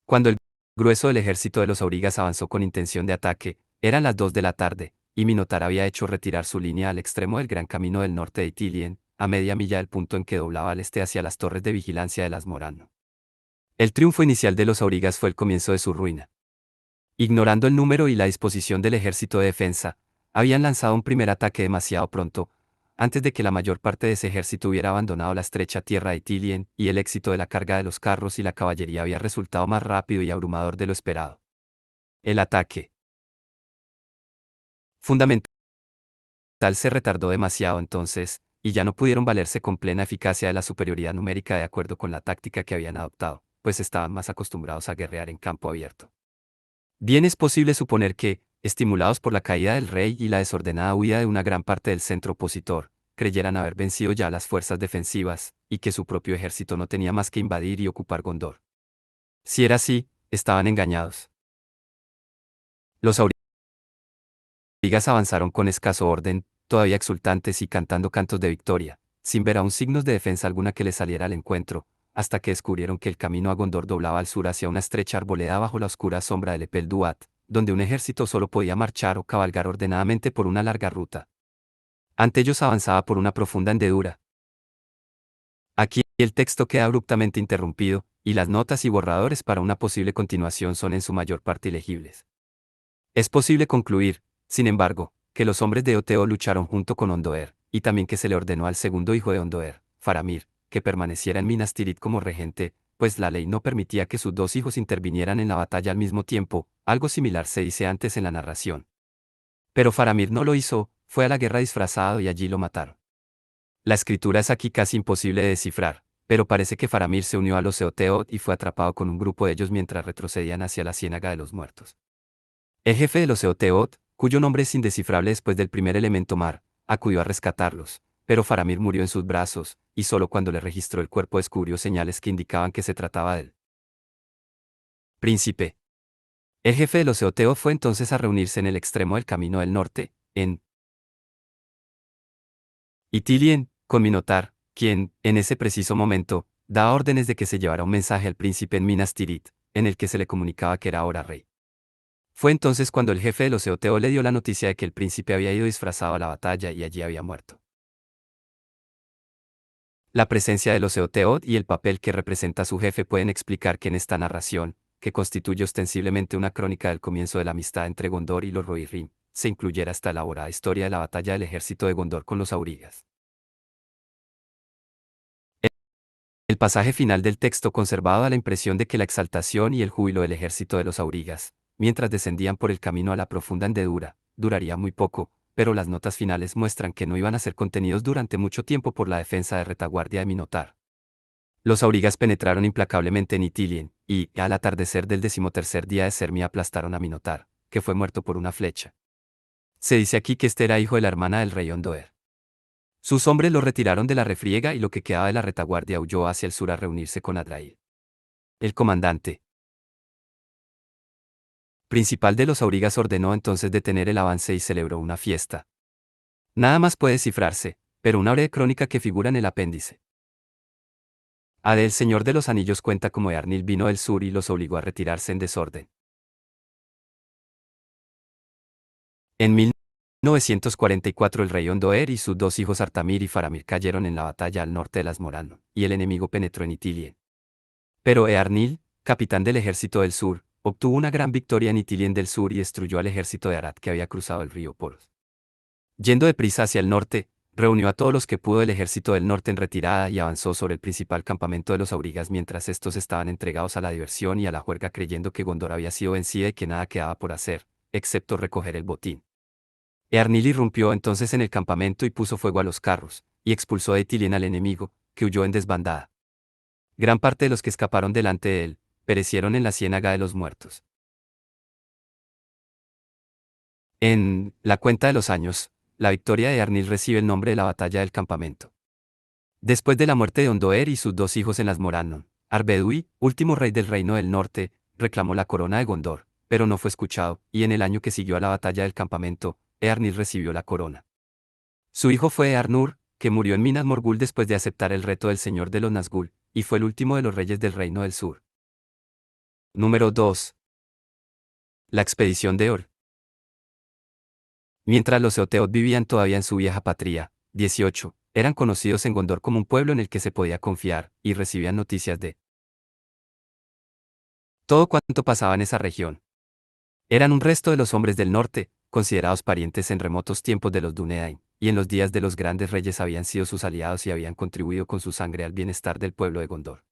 Cuando el grueso del ejército de los aurigas avanzó con intención de ataque, eran las 2 de la tarde, y Minotar había hecho retirar su línea al extremo del gran camino del norte de Itilien, a media milla del punto en que doblaba al este hacia las torres de vigilancia de las Morannon. El triunfo inicial de los aurigas fue el comienzo de su ruina. Ignorando el número y la disposición del ejército de defensa, habían lanzado un primer ataque demasiado pronto, antes de que la mayor parte de ese ejército hubiera abandonado la estrecha tierra de Itilien, y el éxito de la carga de los carros y la caballería había resultado más rápido y abrumador de lo esperado. El ataque, fundamentado tal se retardó demasiado entonces, y ya no pudieron valerse con plena eficacia de la superioridad numérica de acuerdo con la táctica que habían adoptado, pues estaban más acostumbrados a guerrear en campo abierto. Bien es posible suponer que, estimulados por la caída del rey y la desordenada huida de una gran parte del centro opositor, creyeran haber vencido ya a las fuerzas defensivas, y que su propio ejército no tenía más que invadir y ocupar Gondor. Si era así, estaban engañados. Los aurigas avanzaron con escaso orden, todavía exultantes y cantando cantos de victoria, sin ver aún signos de defensa alguna que les saliera al encuentro, hasta que descubrieron que el camino a Gondor doblaba al sur hacia una estrecha arboleda bajo la oscura sombra del Epel Duat, donde un ejército solo podía marchar o cabalgar ordenadamente por una larga ruta. Ante ellos avanzaba por una profunda hendedura. Aquí el texto queda abruptamente interrumpido, y las notas y borradores para una posible continuación son en su mayor parte ilegibles. Es posible concluir, sin embargo, que los hombres de Oteo lucharon junto con Ondoer, y también que se le ordenó al segundo hijo de Ondoer, Faramir, que permaneciera en Minas Tirith como regente, pues la ley no permitía que sus dos hijos intervinieran en la batalla al mismo tiempo, algo similar se dice antes en la narración. Pero Faramir no lo hizo, fue a la guerra disfrazado y allí lo mataron. La escritura es aquí casi imposible de descifrar, pero parece que Faramir se unió a los Eoteot y fue atrapado con un grupo de ellos mientras retrocedían hacia la Ciénaga de los Muertos. El jefe de los Eoteot, cuyo nombre es indescifrable después del primer elemento mar, acudió a rescatarlos, pero Faramir murió en sus brazos, y solo cuando le registró el cuerpo descubrió señales que indicaban que se trataba de él. Príncipe. El jefe de los Eoteot fue entonces a reunirse en el extremo del camino del norte, en Itilien, con Minotar, quien, en ese preciso momento, daba órdenes de que se llevara un mensaje al príncipe en Minas Tirith, en el que se le comunicaba que era ahora rey. Fue entonces cuando el jefe de los Eoteot le dio la noticia de que el príncipe había ido disfrazado a la batalla y allí había muerto. La presencia de los Eoteot y el papel que representa su jefe pueden explicar que en esta narración, que constituye ostensiblemente una crónica del comienzo de la amistad entre Gondor y los Rohirrim, se incluyera esta elaborada historia de la batalla del ejército de Gondor con los aurigas. El pasaje final del texto conservaba la impresión de que la exaltación y el júbilo del ejército de los aurigas, mientras descendían por el camino a la profunda hendedura, duraría muy poco, pero las notas finales muestran que no iban a ser contenidos durante mucho tiempo por la defensa de retaguardia de Minotar. Los aurigas penetraron implacablemente en Itilien, y, al atardecer del 13º día de Sermia aplastaron a Minotar, que fue muerto por una flecha. Se dice aquí que este era hijo de la hermana del rey Ondoer. Sus hombres lo retiraron de la refriega y lo que quedaba de la retaguardia huyó hacia el sur a reunirse con Adrail. El comandante principal de los aurigas ordenó entonces detener el avance y celebró una fiesta. Nada más puede cifrarse, pero una breve crónica que figura en el apéndice. Ade el Señor de los Anillos cuenta cómo Earnil vino del sur y los obligó a retirarse en desorden. En 1944 el rey Ondoer y sus dos hijos Artamir y Faramir cayeron en la batalla al norte de las Morannon, y el enemigo penetró en Itilien. Pero Earnil, capitán del ejército del sur, obtuvo una gran victoria en Itilien del sur y destruyó al ejército de Arad que había cruzado el río Poros. Yendo deprisa hacia el norte, reunió a todos los que pudo del ejército del norte en retirada y avanzó sobre el principal campamento de los aurigas mientras estos estaban entregados a la diversión y a la juerga creyendo que Gondor había sido vencida y que nada quedaba por hacer, excepto recoger el botín. Earnil irrumpió entonces en el campamento y puso fuego a los carros, y expulsó de Itilien al enemigo, que huyó en desbandada. Gran parte de los que escaparon delante de él, perecieron en la ciénaga de los muertos. En la cuenta de los años, la victoria de Earnil recibe el nombre de la batalla del campamento. Después de la muerte de Ondoer y sus dos hijos en las Morannon, Arbedui, último rey del reino del norte, reclamó la corona de Gondor, pero no fue escuchado, y en el año que siguió a la batalla del campamento, Earnil recibió la corona. Su hijo fue Earnur, que murió en Minas Morgul después de aceptar el reto del señor de los Nazgûl, y fue el último de los reyes del reino del sur. Número 2. La expedición de Or. Mientras los Eoteot vivían todavía en su vieja patria, 18, eran conocidos en Gondor como un pueblo en el que se podía confiar, y recibían noticias de todo cuanto pasaba en esa región. Eran un resto de los hombres del norte, considerados parientes en remotos tiempos de los Dúnedain, y en los días de los grandes reyes habían sido sus aliados y habían contribuido con su sangre al bienestar del pueblo de Gondor.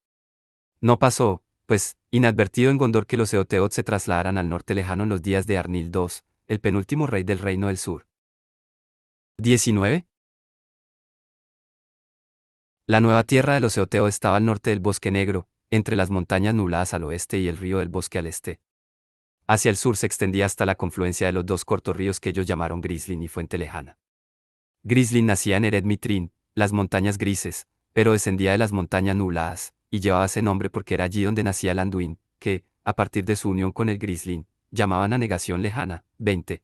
No pasó, pues, inadvertido en Gondor que los Eoteot se trasladaran al norte lejano en los días de Arnil II, el penúltimo rey del reino del sur. 19. La nueva tierra de los Eoteo estaba al norte del Bosque Negro, entre las montañas nubladas al oeste y el río del bosque al este. Hacia el sur se extendía hasta la confluencia de los dos cortos ríos que ellos llamaron Grislin y Fuente Lejana. Grislin nacía en Ered Mitrin, las montañas grises, pero descendía de las montañas nubladas, y llevaba ese nombre porque era allí donde nacía el Anduin, que, a partir de su unión con el Grislin, llamaban a negación lejana. 20.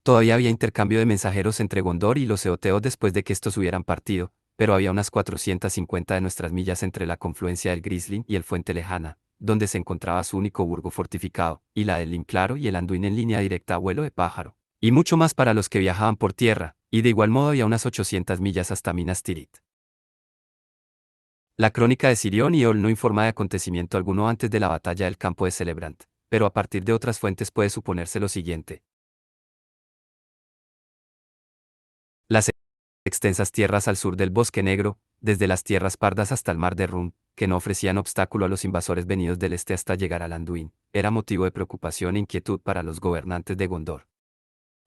Todavía había intercambio de mensajeros entre Gondor y los Eoteos después de que estos hubieran partido, pero había unas 450 de nuestras millas entre la confluencia del Grislin y el Fuente Lejana, donde se encontraba su único burgo fortificado, y la del Lim Claro y el Anduin en línea directa a vuelo de pájaro, y mucho más para los que viajaban por tierra, y de igual modo había unas 800 millas hasta Minas Tirith. La crónica de Sirión y Ol no informa de acontecimiento alguno antes de la batalla del campo de Celebrant, pero a partir de otras fuentes puede suponerse lo siguiente. Las extensas tierras al sur del Bosque Negro, desde las tierras pardas hasta el mar de Rum, que no ofrecían obstáculo a los invasores venidos del este hasta llegar al Anduin, era motivo de preocupación e inquietud para los gobernantes de Gondor.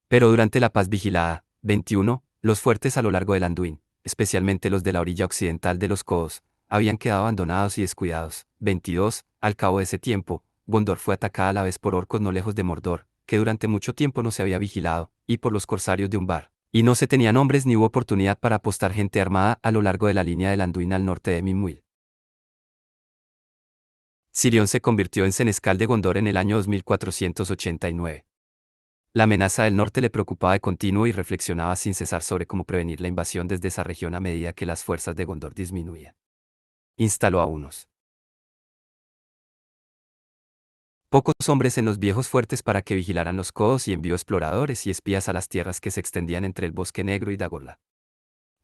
Pero durante la paz vigilada, 21, los fuertes a lo largo del Anduin, especialmente los de la orilla occidental de los Coos, habían quedado abandonados y descuidados. 22, al cabo de ese tiempo, Gondor fue atacada a la vez por orcos no lejos de Mordor, que durante mucho tiempo no se había vigilado, y por los corsarios de Umbar, y no se tenían hombres ni hubo oportunidad para apostar gente armada a lo largo de la línea del Anduin al norte de Mimuil. Sirión se convirtió en senescal de Gondor en el año 2489. La amenaza del norte le preocupaba de continuo y reflexionaba sin cesar sobre cómo prevenir la invasión desde esa región a medida que las fuerzas de Gondor disminuían. Instaló a unos pocos hombres en los viejos fuertes para que vigilaran los codos y envió exploradores y espías a las tierras que se extendían entre el Bosque Negro y Dagorla.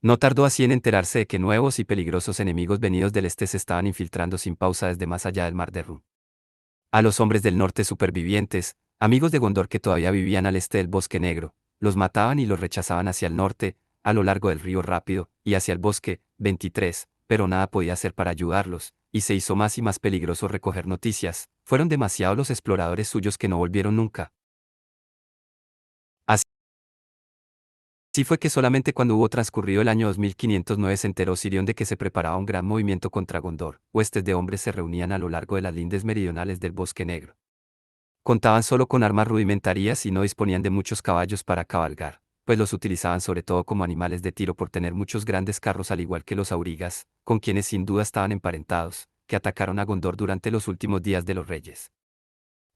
No tardó así en enterarse de que nuevos y peligrosos enemigos venidos del este se estaban infiltrando sin pausa desde más allá del mar de Rum. A los hombres del norte supervivientes, amigos de Gondor que todavía vivían al este del Bosque Negro, los mataban y los rechazaban hacia el norte, a lo largo del río Rápido, y hacia el bosque. 23, pero nada podía hacer para ayudarlos, y se hizo más y más peligroso recoger noticias. Fueron demasiados los exploradores suyos que no volvieron nunca. Así fue que solamente cuando hubo transcurrido el año 2509 se enteró Sirión de que se preparaba un gran movimiento contra Gondor. Huestes de hombres se reunían a lo largo de las lindes meridionales del Bosque Negro. Contaban solo con armas rudimentarias y no disponían de muchos caballos para cabalgar, pues los utilizaban sobre todo como animales de tiro por tener muchos grandes carros al igual que los aurigas, con quienes sin duda estaban emparentados, que atacaron a Gondor durante los últimos días de los reyes.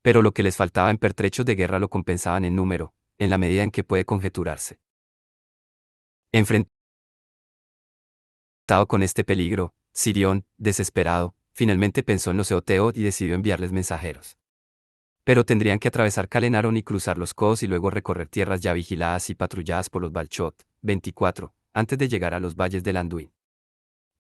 Pero lo que les faltaba en pertrechos de guerra lo compensaban en número, en la medida en que puede conjeturarse. Enfrentado con este peligro, Sirión, desesperado, finalmente pensó en los Eoteot y decidió enviarles mensajeros. Pero tendrían que atravesar Calenaron y cruzar los Coos y luego recorrer tierras ya vigiladas y patrulladas por los Balchot. 24, antes de llegar a los valles del Anduin.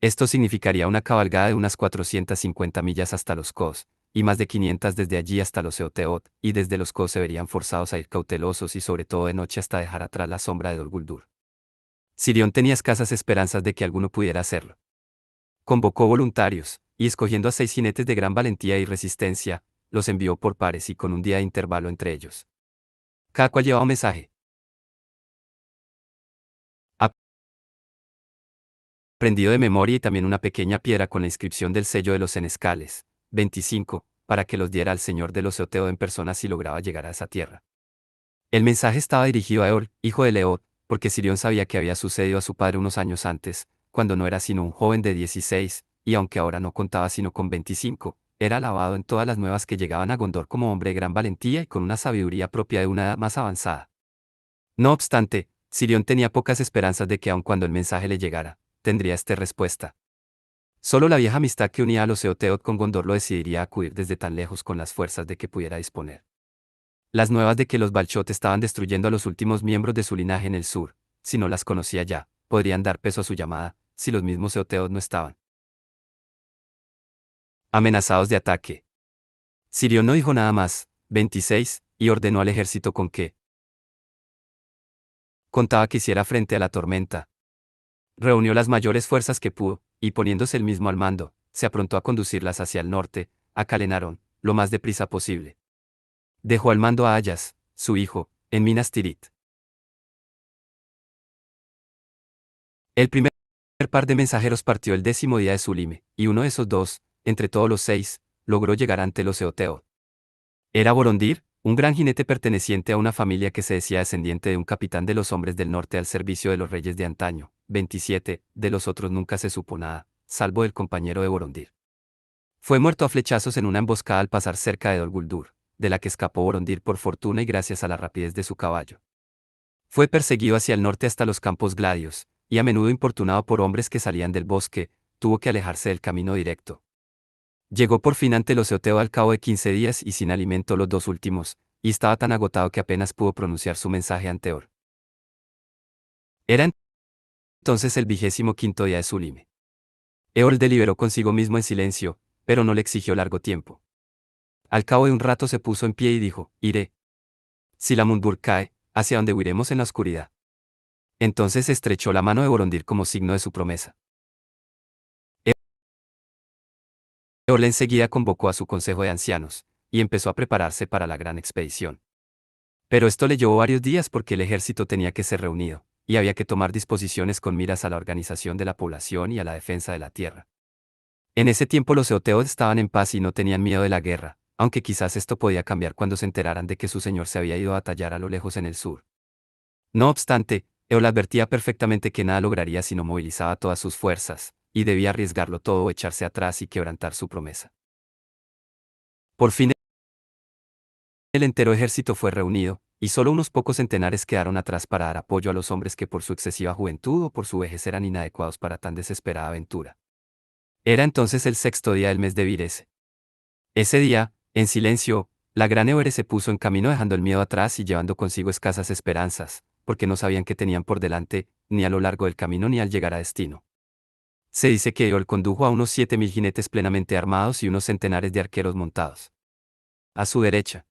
Esto significaría una cabalgada de unas 450 millas hasta los Coos, y más de 500 desde allí hasta los Eoteot, y desde los Coos se verían forzados a ir cautelosos y sobre todo de noche hasta dejar atrás la sombra de Dol Guldur. Sirión tenía escasas esperanzas de que alguno pudiera hacerlo. Convocó voluntarios, y escogiendo a 6 jinetes de gran valentía y resistencia, los envió por pares y con un día de intervalo entre ellos. Cada cual llevaba un mensaje. Aprendido de memoria y también una pequeña piedra con la inscripción del sello de los senescales. 25, para que los diera al señor de los Eoteo en persona si lograba llegar a esa tierra. El mensaje estaba dirigido a Eol, hijo de Leod, porque Sirión sabía que había sucedido a su padre unos años antes, cuando no era sino un joven de 16, y aunque ahora no contaba sino con 25, era alabado en todas las nuevas que llegaban a Gondor como hombre de gran valentía y con una sabiduría propia de una edad más avanzada. No obstante, Sirión tenía pocas esperanzas de que aun cuando el mensaje le llegara, tendría respuesta. Solo la vieja amistad que unía a los Eoteot con Gondor lo decidiría a acudir desde tan lejos con las fuerzas de que pudiera disponer. Las nuevas de que los Balchot estaban destruyendo a los últimos miembros de su linaje en el sur, si no las conocía ya, podrían dar peso a su llamada, si los mismos Eoteot no estaban amenazados de ataque. Sirión no dijo nada más. 26, y ordenó al ejército con que contaba que hiciera frente a la tormenta. Reunió las mayores fuerzas que pudo, y poniéndose él mismo al mando, se aprontó a conducirlas hacia el norte, a Calenaron, lo más deprisa posible. Dejó al mando a Ayas, su hijo, en Minas Tirith. El primer par de mensajeros partió el 10º día de Sulime, y uno de esos dos, entre todos los 6, logró llegar ante los Eoteot. Era Borondir, un gran jinete perteneciente a una familia que se decía descendiente de un capitán de los hombres del norte al servicio de los reyes de antaño. 27, de los otros nunca se supo nada, salvo del compañero de Borondir. Fue muerto a flechazos en una emboscada al pasar cerca de Dol Guldur, de la que escapó Borondir por fortuna y gracias a la rapidez de su caballo. Fue perseguido hacia el norte hasta los campos gladios, y a menudo importunado por hombres que salían del bosque, tuvo que alejarse del camino directo. Llegó por fin ante los Eoteo al cabo de 15 días y sin alimento los dos últimos, y estaba tan agotado que apenas pudo pronunciar su mensaje ante Or. Era entonces el 25º día de Sulime. Eol deliberó consigo mismo en silencio, pero no le exigió largo tiempo. Al cabo de un rato se puso en pie y dijo, iré. Si la Mundur cae, ¿hacia dónde huiremos en la oscuridad? Entonces estrechó la mano de Borondir como signo de su promesa. Eol enseguida convocó a su consejo de ancianos, y empezó a prepararse para la gran expedición. Pero esto le llevó varios días porque el ejército tenía que ser reunido, y había que tomar disposiciones con miras a la organización de la población y a la defensa de la tierra. En ese tiempo los eoteos estaban en paz y no tenían miedo de la guerra, aunque quizás esto podía cambiar cuando se enteraran de que su señor se había ido a batallar a lo lejos en el sur. No obstante, Eol advertía perfectamente que nada lograría si no movilizaba todas sus fuerzas, y debía arriesgarlo todo o echarse atrás y quebrantar su promesa. Por fin el entero ejército fue reunido, y solo unos pocos centenares quedaron atrás para dar apoyo a los hombres que por su excesiva juventud o por su vejez eran inadecuados para tan desesperada aventura. Era entonces el 6º día del mes de Virese. Ese día, en silencio, la gran Eore se puso en camino dejando el miedo atrás y llevando consigo escasas esperanzas, porque no sabían qué tenían por delante, ni a lo largo del camino ni al llegar a destino. Se dice que Eol condujo a unos 7.000 jinetes plenamente armados y unos centenares de arqueros montados. A su derecha,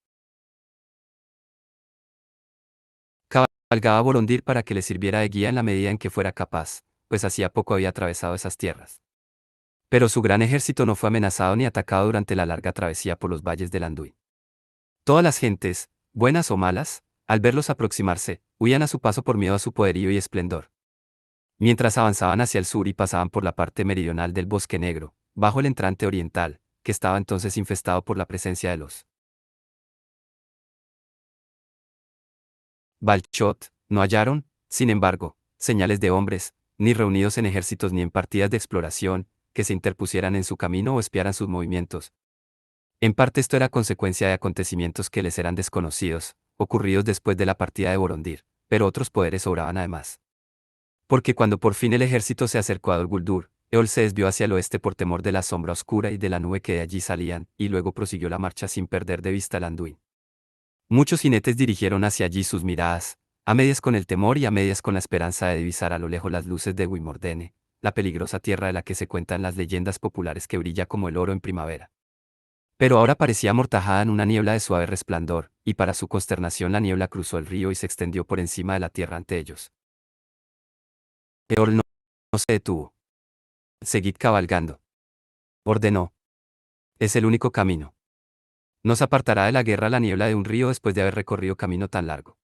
cabalgaba Borondir para que le sirviera de guía en la medida en que fuera capaz, pues hacía poco había atravesado esas tierras. Pero su gran ejército no fue amenazado ni atacado durante la larga travesía por los valles del Anduin. Todas las gentes, buenas o malas, al verlos aproximarse, huían a su paso por miedo a su poderío y esplendor. Mientras avanzaban hacia el sur y pasaban por la parte meridional del Bosque Negro, bajo el entrante oriental, que estaba entonces infestado por la presencia de los Balchot, no hallaron, sin embargo, señales de hombres, ni reunidos en ejércitos ni en partidas de exploración, que se interpusieran en su camino o espiaran sus movimientos. En parte esto era consecuencia de acontecimientos que les eran desconocidos, ocurridos después de la partida de Borondir, pero otros poderes obraban además. Porque cuando por fin el ejército se acercó a Dol Guldur, Eol se desvió hacia el oeste por temor de la sombra oscura y de la nube que de allí salían, y luego prosiguió la marcha sin perder de vista el Anduin. Muchos jinetes dirigieron hacia allí sus miradas, a medias con el temor y a medias con la esperanza de divisar a lo lejos las luces de Wimordene, la peligrosa tierra de la que se cuentan las leyendas populares que brilla como el oro en primavera. Pero ahora parecía amortajada en una niebla de suave resplandor, y para su consternación la niebla cruzó el río y se extendió por encima de la tierra ante ellos. Eol no se detuvo. Seguid cabalgando. Ordenó. Es el único camino. Nos apartará de la guerra la niebla de un río después de haber recorrido camino tan largo.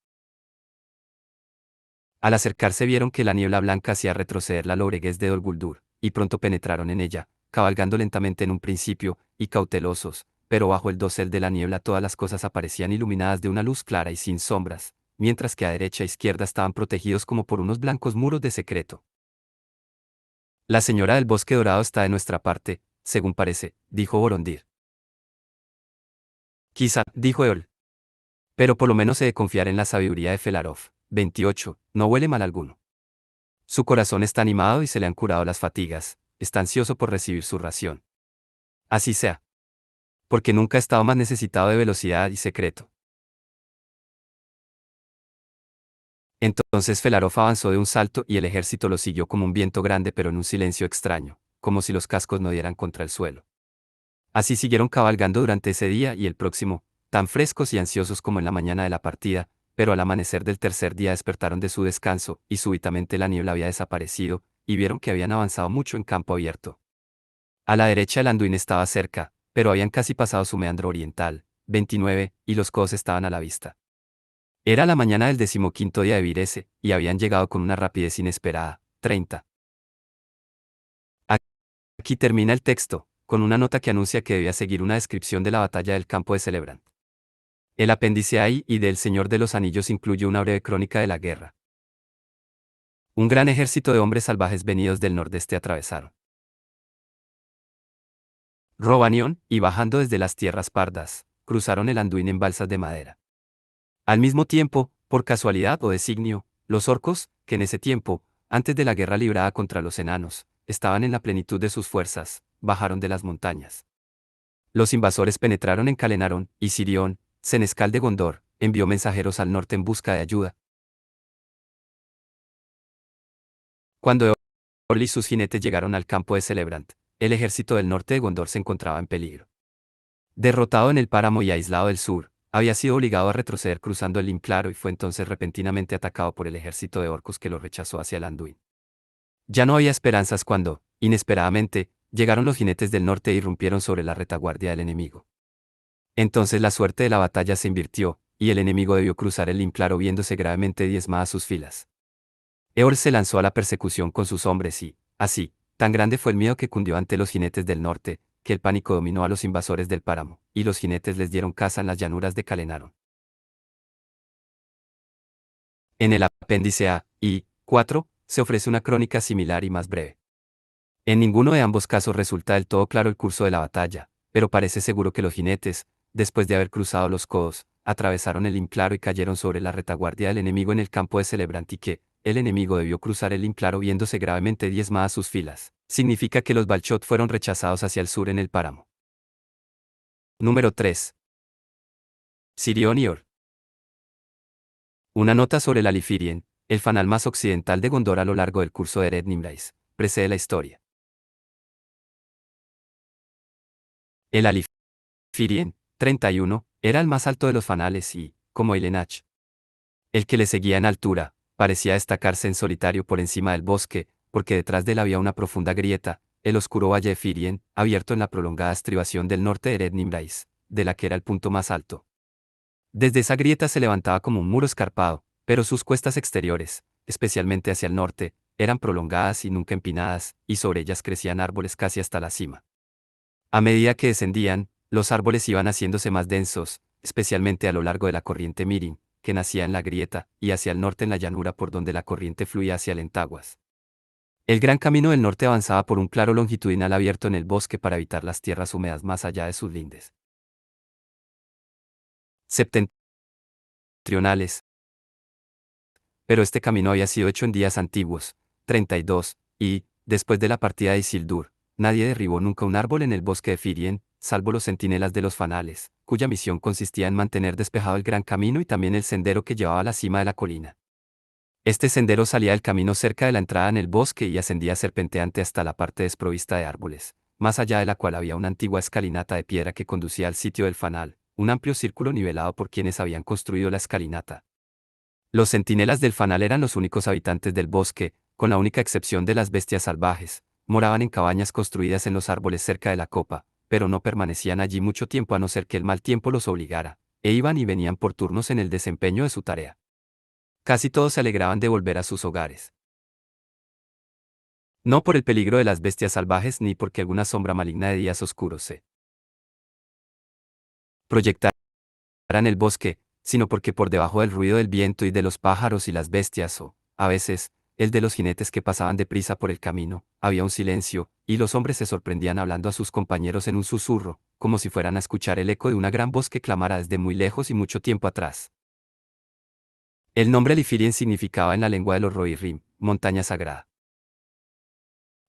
Al acercarse vieron que la niebla blanca hacía retroceder la lobreguez de Dol Guldur, y pronto penetraron en ella, cabalgando lentamente en un principio, y cautelosos, pero bajo el dosel de la niebla todas las cosas aparecían iluminadas de una luz clara y sin sombras, mientras que a derecha e izquierda estaban protegidos como por unos blancos muros de secreto. La señora del bosque dorado está de nuestra parte, según parece, dijo Borondir. Quizá, dijo Eol. Pero por lo menos he de confiar en la sabiduría de Felarov. 28. No huele mal alguno. Su corazón está animado y se le han curado las fatigas, está ansioso por recibir su ración. Así sea. Porque nunca ha estado más necesitado de velocidad y secreto. Entonces Felarov avanzó de un salto y el ejército lo siguió como un viento grande pero en un silencio extraño, como si los cascos no dieran contra el suelo. Así siguieron cabalgando durante ese día y el próximo, tan frescos y ansiosos como en la mañana de la partida, pero al amanecer del tercer día despertaron de su descanso, y súbitamente la niebla había desaparecido, y vieron que habían avanzado mucho en campo abierto. A la derecha el Anduin estaba cerca, pero habían casi pasado su meandro oriental, 29, y los codos estaban a la vista. Era la mañana del 15º día de Virese, y habían llegado con una rapidez inesperada, 30. Aquí termina el texto, con una nota que anuncia que debía seguir una descripción de la batalla del campo de Celebrant. El apéndice A y del Señor de los Anillos incluye una breve crónica de la guerra. Un gran ejército de hombres salvajes venidos del nordeste atravesaron Robanión, y bajando desde las tierras pardas, cruzaron el Anduin en balsas de madera. Al mismo tiempo, por casualidad o designio, los orcos, que en ese tiempo, antes de la guerra librada contra los enanos, estaban en la plenitud de sus fuerzas, bajaron de las montañas. Los invasores penetraron en Calenarón, y Sirión, senescal de Gondor, envió mensajeros al norte en busca de ayuda. Cuando Eorl y sus jinetes llegaron al campo de Celebrant, el ejército del norte de Gondor se encontraba en peligro. Derrotado en el páramo y aislado del sur, había sido obligado a retroceder cruzando el Lim Claro y fue entonces repentinamente atacado por el ejército de orcos que lo rechazó hacia el Anduin. Ya no había esperanzas cuando, inesperadamente, llegaron los jinetes del norte e irrumpieron sobre la retaguardia del enemigo. Entonces la suerte de la batalla se invirtió, y el enemigo debió cruzar el Lim Claro viéndose gravemente diezmadas sus filas. Eorl se lanzó a la persecución con sus hombres y, así, tan grande fue el miedo que cundió ante los jinetes del norte, que el pánico dominó a los invasores del páramo, y los jinetes les dieron caza en las llanuras de Calenarón. En el apéndice A y 4 se ofrece una crónica similar y más breve. En ninguno de ambos casos resulta del todo claro el curso de la batalla, pero parece seguro que los jinetes, después de haber cruzado los codos, atravesaron el Inclaro y cayeron sobre la retaguardia del enemigo en el campo de Celebrant y que, el enemigo debió cruzar el Inclaro viéndose gravemente diezmadas sus filas. Significa que los Balchot fueron rechazados hacia el sur en el páramo. Número 3. Sirión y Or. Una nota sobre el Alifirien, el fanal más occidental de Gondor a lo largo del curso de Eret Nimrais, precede la historia. El Alifirien, 31, era el más alto de los fanales y, como Ilenach, el que le seguía en altura, parecía destacarse en solitario por encima del bosque, porque detrás de él había una profunda grieta, el oscuro valle de Firien, abierto en la prolongada estribación del norte de Eret Nimrais, de la que era el punto más alto. Desde esa grieta se levantaba como un muro escarpado, pero sus cuestas exteriores, especialmente hacia el norte, eran prolongadas y nunca empinadas, y sobre ellas crecían árboles casi hasta la cima. A medida que descendían, los árboles iban haciéndose más densos, especialmente a lo largo de la corriente Mirin, que nacía en la grieta, y hacia el norte en la llanura por donde la corriente fluía hacia Lentaguas. El gran camino del norte avanzaba por un claro longitudinal abierto en el bosque para evitar las tierras húmedas más allá de sus lindes septentrionales. Pero este camino había sido hecho en días antiguos, 32, y, después de la partida de Isildur, nadie derribó nunca un árbol en el bosque de Firien, salvo los centinelas de los fanales, cuya misión consistía en mantener despejado el gran camino y también el sendero que llevaba a la cima de la colina. Este sendero salía del camino cerca de la entrada en el bosque y ascendía serpenteante hasta la parte desprovista de árboles, más allá de la cual había una antigua escalinata de piedra que conducía al sitio del fanal, un amplio círculo nivelado por quienes habían construido la escalinata. Los centinelas del fanal eran los únicos habitantes del bosque, con la única excepción de las bestias salvajes, moraban en cabañas construidas en los árboles cerca de la copa, pero no permanecían allí mucho tiempo a no ser que el mal tiempo los obligara, e iban y venían por turnos en el desempeño de su tarea. Casi todos se alegraban de volver a sus hogares. No por el peligro de las bestias salvajes ni porque alguna sombra maligna de días oscuros se proyectara en el bosque, sino porque por debajo del ruido del viento y de los pájaros y las bestias o, a veces, el de los jinetes que pasaban deprisa por el camino, había un silencio, y los hombres se sorprendían hablando a sus compañeros en un susurro, como si fueran a escuchar el eco de una gran voz que clamara desde muy lejos y mucho tiempo atrás. El nombre Lifirien significaba en la lengua de los Rohirrim, montaña sagrada.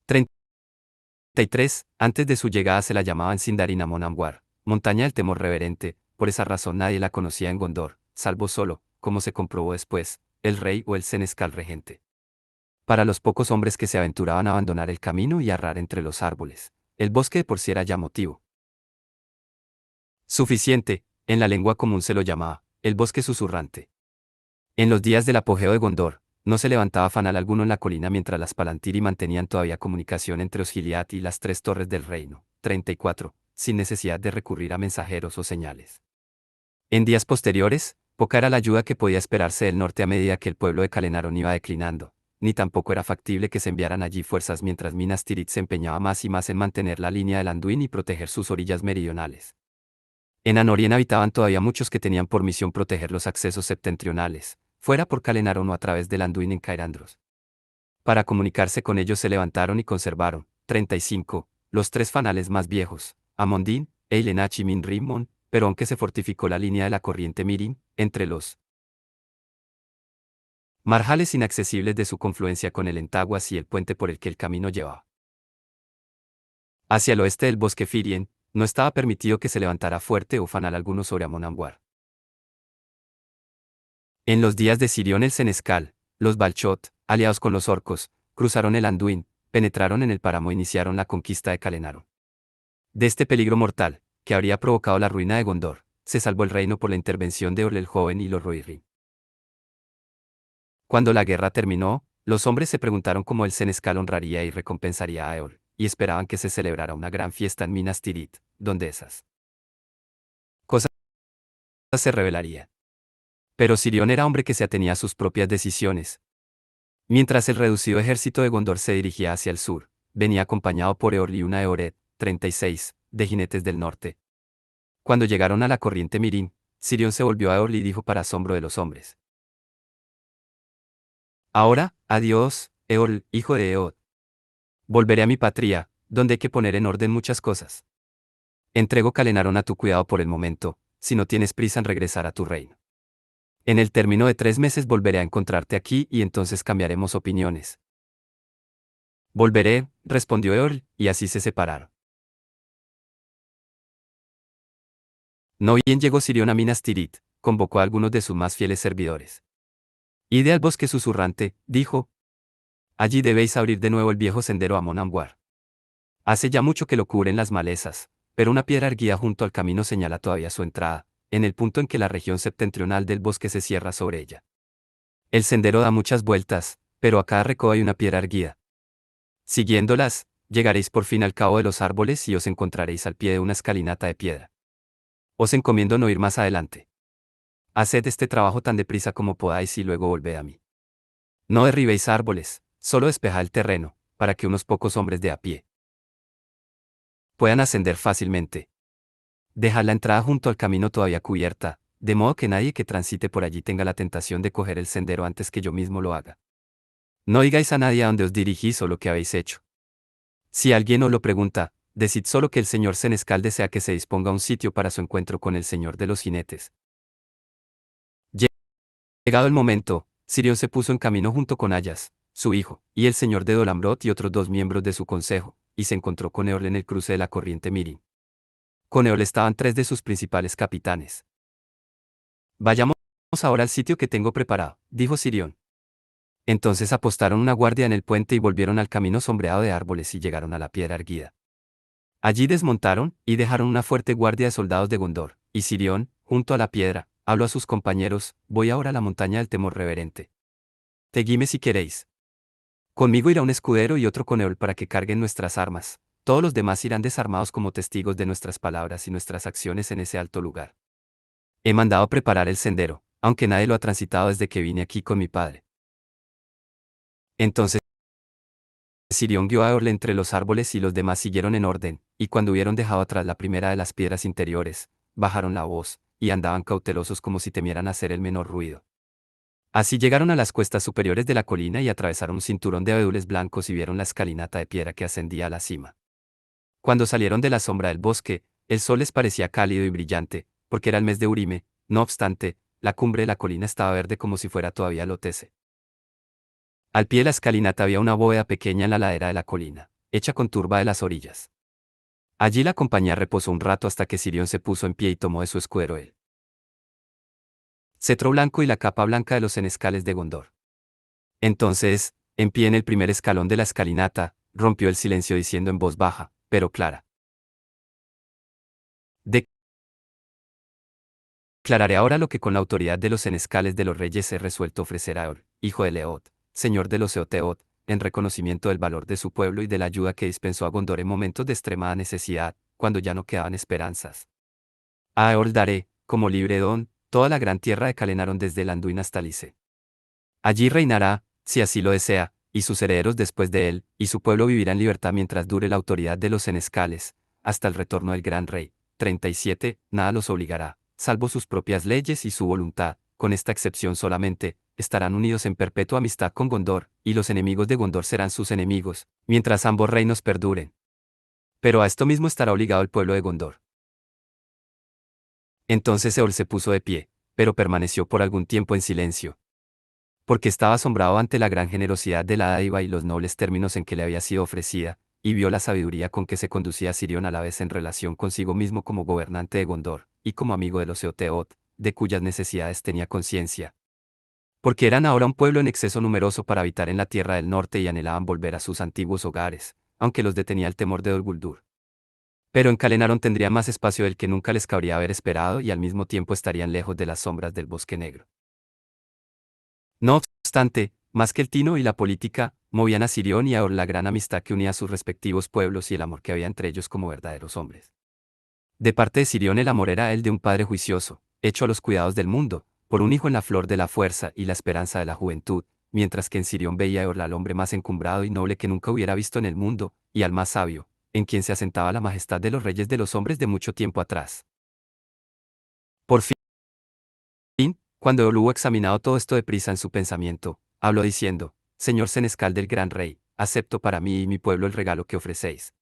33. Antes de su llegada se la llamaban Sindarin Amon Amwar, montaña del temor reverente, por esa razón nadie la conocía en Gondor, salvo solo, como se comprobó después, el rey o el senescal regente. Para los pocos hombres que se aventuraban a abandonar el camino y a errar entre los árboles, el bosque de por sí era ya motivo suficiente, en la lengua común se lo llamaba, el bosque susurrante. En los días del apogeo de Gondor, no se levantaba fanal alguno en la colina mientras las Palantiri mantenían todavía comunicación entre Osgiliath y las tres torres del reino. 34. Sin necesidad de recurrir a mensajeros o señales. En días posteriores, poca era la ayuda que podía esperarse del norte a medida que el pueblo de Calenarón iba declinando, ni tampoco era factible que se enviaran allí fuerzas mientras Minas Tirith se empeñaba más y más en mantener la línea del Anduin y proteger sus orillas meridionales. En Anorien habitaban todavía muchos que tenían por misión proteger los accesos septentrionales, fuera por Calenaron o a través del Anduin en Caerandros. Para comunicarse con ellos se levantaron y conservaron, 35, los tres fanales más viejos, Amondín, Eilenach y Minrimon, pero aunque se fortificó la línea de la corriente Mirin, entre los marjales inaccesibles de su confluencia con el Entaguas y el puente por el que el camino llevaba. Hacia el oeste del bosque Firien, no estaba permitido que se levantara fuerte o fanal alguno sobre Amon Ambar. En los días de Sirión el Senescal, los Balchot, aliados con los orcos, cruzaron el Anduin, penetraron en el páramo e iniciaron la conquista de Calenaron. De este peligro mortal, que habría provocado la ruina de Gondor, se salvó el reino por la intervención de Orl el Joven y los Rohirrim. Cuando la guerra terminó, los hombres se preguntaron cómo el Senescal honraría y recompensaría a Eorl, y esperaban que se celebrara una gran fiesta en Minas Tirith, donde esas cosas se revelarían. Pero Sirión era hombre que se atenía a sus propias decisiones. Mientras el reducido ejército de Gondor se dirigía hacia el sur, venía acompañado por Eorl y una Eored, 36, de jinetes del norte. Cuando llegaron a la corriente Mirin, Sirión se volvió a Eorl y dijo para asombro de los hombres: Ahora, adiós, Eorl, hijo de Eod. Volveré a mi patria, donde hay que poner en orden muchas cosas. Entrego Calenaron a tu cuidado por el momento, si no tienes prisa en regresar a tu reino. En el término de 3 meses volveré a encontrarte aquí y entonces cambiaremos opiniones. Volveré, respondió Eorl, y así se separaron. No bien llegó Sirión a Minas Tirith, convocó a algunos de sus más fieles servidores. Ide al bosque susurrante, dijo. Allí debéis abrir de nuevo el viejo sendero a Amon Ambar. Hace ya mucho que lo cubren las malezas, pero una piedra erguida junto al camino señala todavía su entrada, en el punto en que la región septentrional del bosque se cierra sobre ella. El sendero da muchas vueltas, pero a cada recodo hay una piedra erguida. Siguiéndolas, llegaréis por fin al cabo de los árboles y os encontraréis al pie de una escalinata de piedra. Os encomiendo no ir más adelante. Haced este trabajo tan deprisa como podáis y luego volved a mí. No derribéis árboles, solo despejad el terreno, para que unos pocos hombres de a pie puedan ascender fácilmente. Dejad la entrada junto al camino todavía cubierta, de modo que nadie que transite por allí tenga la tentación de coger el sendero antes que yo mismo lo haga. No digáis a nadie a dónde os dirigís o lo que habéis hecho. Si alguien os lo pregunta, decid solo que el señor Senescal desea que se disponga un sitio para su encuentro con el señor de los jinetes. Llegado el momento, Sirión se puso en camino junto con Ayas, su hijo, y el señor de Dolamrot y otros 2 miembros de su consejo, y se encontró con Eorl en el cruce de la corriente Mirin. Con Eorl estaban 3 de sus principales capitanes. Vayamos ahora al sitio que tengo preparado, dijo Sirión. Entonces apostaron una guardia en el puente y volvieron al camino sombreado de árboles y llegaron a la piedra erguida. Allí desmontaron, y dejaron una fuerte guardia de soldados de Gondor, y Sirión, junto a la piedra, habló a sus compañeros: voy ahora a la montaña del temor reverente. Seguidme si queréis. Conmigo irá un escudero y otro con Eorl para que carguen nuestras armas. Todos los demás irán desarmados como testigos de nuestras palabras y nuestras acciones en ese alto lugar. He mandado preparar el sendero, aunque nadie lo ha transitado desde que vine aquí con mi padre. Entonces Sirión guió a Eorl entre los árboles y los demás siguieron en orden, y cuando hubieron dejado atrás la primera de las piedras interiores, bajaron la voz, y andaban cautelosos como si temieran hacer el menor ruido. Así llegaron a las cuestas superiores de la colina y atravesaron un cinturón de abedules blancos y vieron la escalinata de piedra que ascendía a la cima. Cuando salieron de la sombra del bosque, el sol les parecía cálido y brillante, porque era el mes de Urime. No obstante, la cumbre de la colina estaba verde como si fuera todavía lotese. Al pie de la escalinata había una bóveda pequeña en la ladera de la colina, hecha con turba de las orillas. Allí la compañía reposó un rato hasta que Sirión se puso en pie y tomó de su escudero el cetro blanco y la capa blanca de los senescales de Gondor. Entonces, en pie en el primer escalón de la escalinata, rompió el silencio diciendo en voz baja, pero clara: Declararé ahora lo que con la autoridad de los senescales de los reyes he resuelto ofrecer a Eorl, hijo de Leod, señor de los Eoteot, en reconocimiento del valor de su pueblo y de la ayuda que dispensó a Gondor en momentos de extremada necesidad, cuando ya no quedaban esperanzas. A Eorl daré, como libre don, toda la gran tierra de Calenaron desde el Anduin hasta Lice. Allí reinará, si así lo desea, y sus herederos después de él, y su pueblo vivirá en libertad mientras dure la autoridad de los senescales, hasta el retorno del gran rey. 37. Nada los obligará, salvo sus propias leyes y su voluntad, con esta excepción solamente, estarán unidos en perpetua amistad con Gondor, y los enemigos de Gondor serán sus enemigos, mientras ambos reinos perduren. Pero a esto mismo estará obligado el pueblo de Gondor. Entonces Eol se puso de pie, pero permaneció por algún tiempo en silencio, porque estaba asombrado ante la gran generosidad de la dádiva y los nobles términos en que le había sido ofrecida, y vio la sabiduría con que se conducía Sirión a la vez en relación consigo mismo como gobernante de Gondor, y como amigo de los Eoteot, de cuyas necesidades tenía conciencia. Porque eran ahora un pueblo en exceso numeroso para habitar en la tierra del norte y anhelaban volver a sus antiguos hogares, aunque los detenía el temor de Dol Guldur. Pero en Calenaron tendrían más espacio del que nunca les cabría haber esperado y al mismo tiempo estarían lejos de las sombras del bosque negro. No obstante, más que el tino y la política, movían a Sirión y a Or la gran amistad que unía a sus respectivos pueblos y el amor que había entre ellos como verdaderos hombres. De parte de Sirión el amor era el de un padre juicioso, hecho a los cuidados del mundo, por un hijo en la flor de la fuerza y la esperanza de la juventud, mientras que en Sirión veía a Or al hombre más encumbrado y noble que nunca hubiera visto en el mundo, y al más sabio, en quien se asentaba la majestad de los reyes de los hombres de mucho tiempo atrás. Por fin, cuando Eol hubo examinado todo esto deprisa en su pensamiento, habló diciendo: Señor senescal del gran rey, acepto para mí y mi pueblo el regalo que ofrecéis.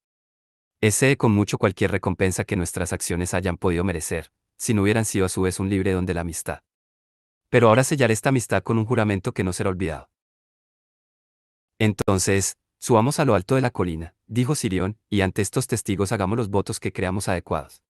Excede con mucho cualquier recompensa que nuestras acciones hayan podido merecer, si no hubieran sido a su vez un libre don de la amistad. Pero ahora sellaré esta amistad con un juramento que no será olvidado. Entonces, subamos a lo alto de la colina, dijo Sirión, y ante estos testigos hagamos los votos que creamos adecuados.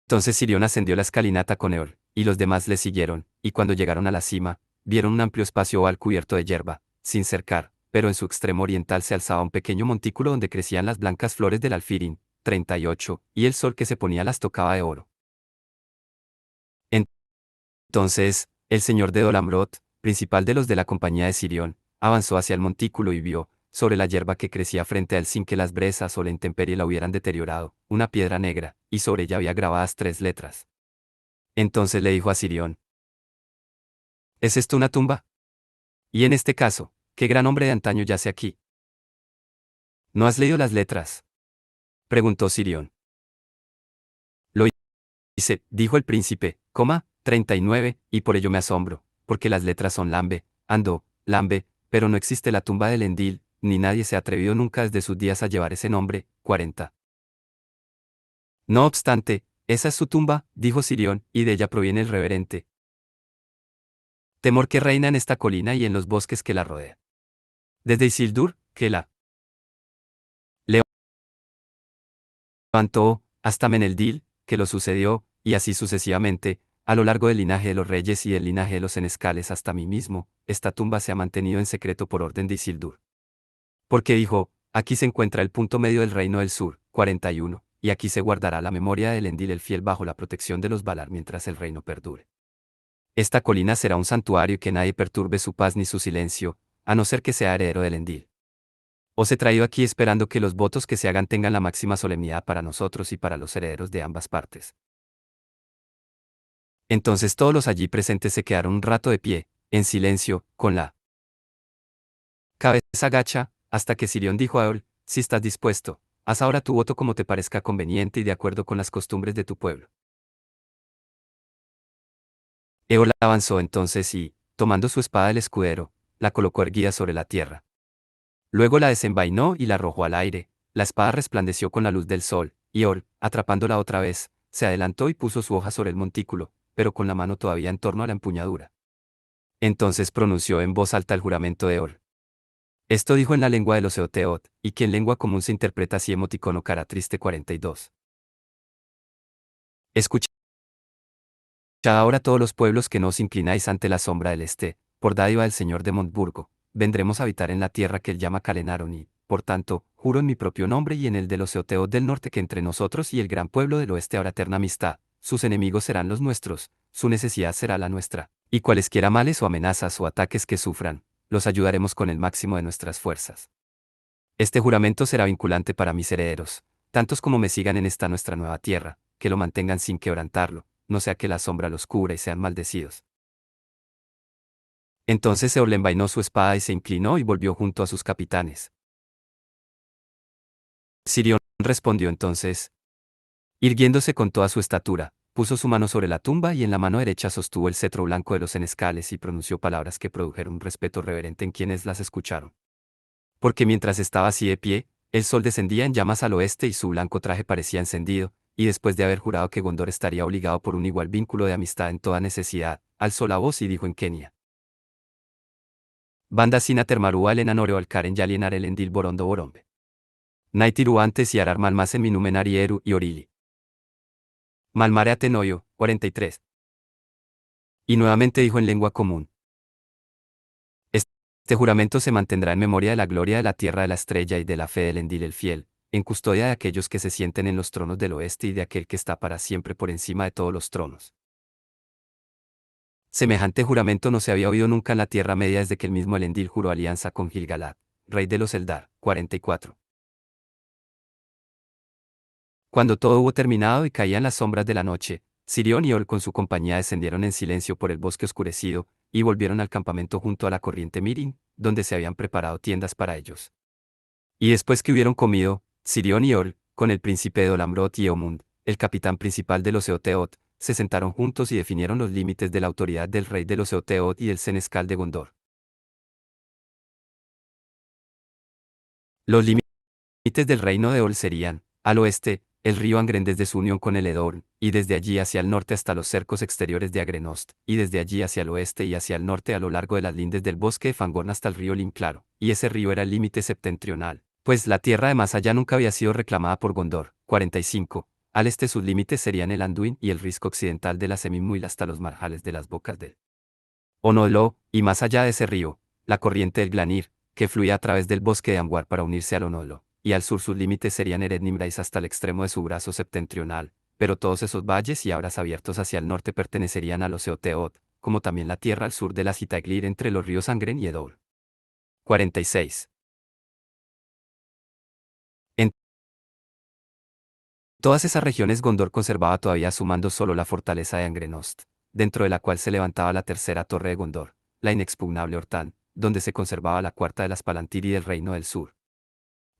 Entonces Sirión ascendió la escalinata con Eol, y los demás le siguieron, y cuando llegaron a la cima, vieron un amplio espacio oval cubierto de hierba, sin cercar, pero en su extremo oriental se alzaba un pequeño montículo donde crecían las blancas flores del alfirín. 38, y el sol que se ponía las tocaba de oro. Entonces, el señor de Dolamrot, principal de los de la compañía de Sirión, avanzó hacia el montículo y vio, sobre la hierba que crecía frente a él sin que las brezas o la intemperie la hubieran deteriorado, una piedra negra, y sobre ella había grabadas 3 letras. Entonces le dijo a Sirión: ¿Es esto una tumba? Y en este caso, ¿qué gran hombre de antaño yace aquí? ¿No has leído las letras?, preguntó Sirión. Lo hice, dijo el príncipe, 39, y por ello me asombro, porque las letras son Lambe, Ando, Lambe, pero no existe la tumba de Elendil, ni nadie se ha atrevido nunca desde sus días a llevar ese nombre. 40. No obstante, esa es su tumba, dijo Sirión, y de ella proviene el reverente temor que reina en esta colina y en los bosques que la rodean. Desde Isildur, que la levantó, hasta Meneldil, que lo sucedió, y así sucesivamente, a lo largo del linaje de los reyes y del linaje de los senescales hasta mí mismo, esta tumba se ha mantenido en secreto por orden de Isildur. Porque dijo: aquí se encuentra el punto medio del reino del sur. 41, y aquí se guardará la memoria de Elendil el fiel bajo la protección de los Valar mientras el reino perdure. Esta colina será un santuario y que nadie perturbe su paz ni su silencio, a no ser que sea heredero de Elendil. Os he traído aquí esperando que los votos que se hagan tengan la máxima solemnidad para nosotros y para los herederos de ambas partes. Entonces todos los allí presentes se quedaron un rato de pie, en silencio, con la cabeza gacha, hasta que Sirión dijo a Eol: si estás dispuesto, haz ahora tu voto como te parezca conveniente y de acuerdo con las costumbres de tu pueblo. Eol avanzó entonces y, tomando su espada del escudero, la colocó erguida sobre la tierra. Luego la desenvainó y la arrojó al aire, la espada resplandeció con la luz del sol, y Eol, atrapándola otra vez, se adelantó y puso su hoja sobre el montículo, pero con la mano todavía en torno a la empuñadura. Entonces pronunció en voz alta el juramento de Eol. Esto dijo en la lengua de los Eoteot, y que en lengua común se interpreta así: emoticono cara triste. 42. Escuchad ahora todos los pueblos que no os inclináis ante la sombra del este, por dádiva del señor de Montburgo, vendremos a habitar en la tierra que él llama Calenaron y, por tanto, juro en mi propio nombre y en el de los Eoteot del norte que entre nosotros y el gran pueblo del oeste habrá eterna amistad, sus enemigos serán los nuestros, su necesidad será la nuestra, y cualesquiera males o amenazas o ataques que sufran, los ayudaremos con el máximo de nuestras fuerzas. Este juramento será vinculante para mis herederos, tantos como me sigan en esta nuestra nueva tierra, que lo mantengan sin quebrantarlo, no sea que la sombra los cubra y sean maldecidos. Entonces Seol envainó su espada y se inclinó y volvió junto a sus capitanes. Sirión respondió entonces, irguiéndose con toda su estatura, puso su mano sobre la tumba y en la mano derecha sostuvo el cetro blanco de los senescales y pronunció palabras que produjeron un respeto reverente en quienes las escucharon. Porque mientras estaba así de pie, el sol descendía en llamas al oeste y su blanco traje parecía encendido, y después de haber jurado que Gondor estaría obligado por un igual vínculo de amistad en toda necesidad, alzó la voz y dijo en Kenia. Banda sina termarúa el enanore al karen yalienar el endil borondo borombe. Naitiru antes y arar malmas en minumenari eru y orili. Malmare atenoyo, 43. Y nuevamente dijo en lengua común. Este juramento se mantendrá en memoria de la gloria de la tierra de la estrella y de la fe del Endil el fiel, en custodia de aquellos que se sienten en los tronos del oeste y de aquel que está para siempre por encima de todos los tronos. Semejante juramento no se había oído nunca en la Tierra Media desde que el mismo Elendil juró alianza con Gil-galad, rey de los Eldar. 44. Cuando todo hubo terminado y caían las sombras de la noche, Sirión y Ol con su compañía descendieron en silencio por el bosque oscurecido, y volvieron al campamento junto a la corriente Mirin, donde se habían preparado tiendas para ellos. Y después que hubieron comido, Sirión y Ol, con el príncipe de Olamrot y Eomund, el capitán principal de los Eoteot, se sentaron juntos y definieron los límites de la autoridad del rey de los Eoteot y del senescal de Gondor. Los límites del reino de Ol serían, al oeste, el río Angren desde su unión con el Edorn, y desde allí hacia el norte hasta los cercos exteriores de Agrenost, y desde allí hacia el oeste y hacia el norte a lo largo de las lindes del bosque de Fangorn hasta el río Lim Claro, y ese río era el límite septentrional, pues la tierra de más allá nunca había sido reclamada por Gondor. 45. Al este sus límites serían el Anduin y el risco occidental de la Semimuil hasta los marjales de las bocas del Onodlo, y más allá de ese río, la corriente del Glanir, que fluía a través del bosque de Amguar para unirse al Onodlo, y al sur sus límites serían Erednimrais hasta el extremo de su brazo septentrional, pero todos esos valles y abras abiertos hacia el norte pertenecerían a los Eoteot, como también la tierra al sur de la Citaglir entre los ríos Angren y Edol. 46. En todas esas regiones Gondor conservaba todavía su mando solo la fortaleza de Angrenost, dentro de la cual se levantaba la tercera torre de Gondor, la inexpugnable Hortán, donde se conservaba la cuarta de las Palantiri del Reino del Sur.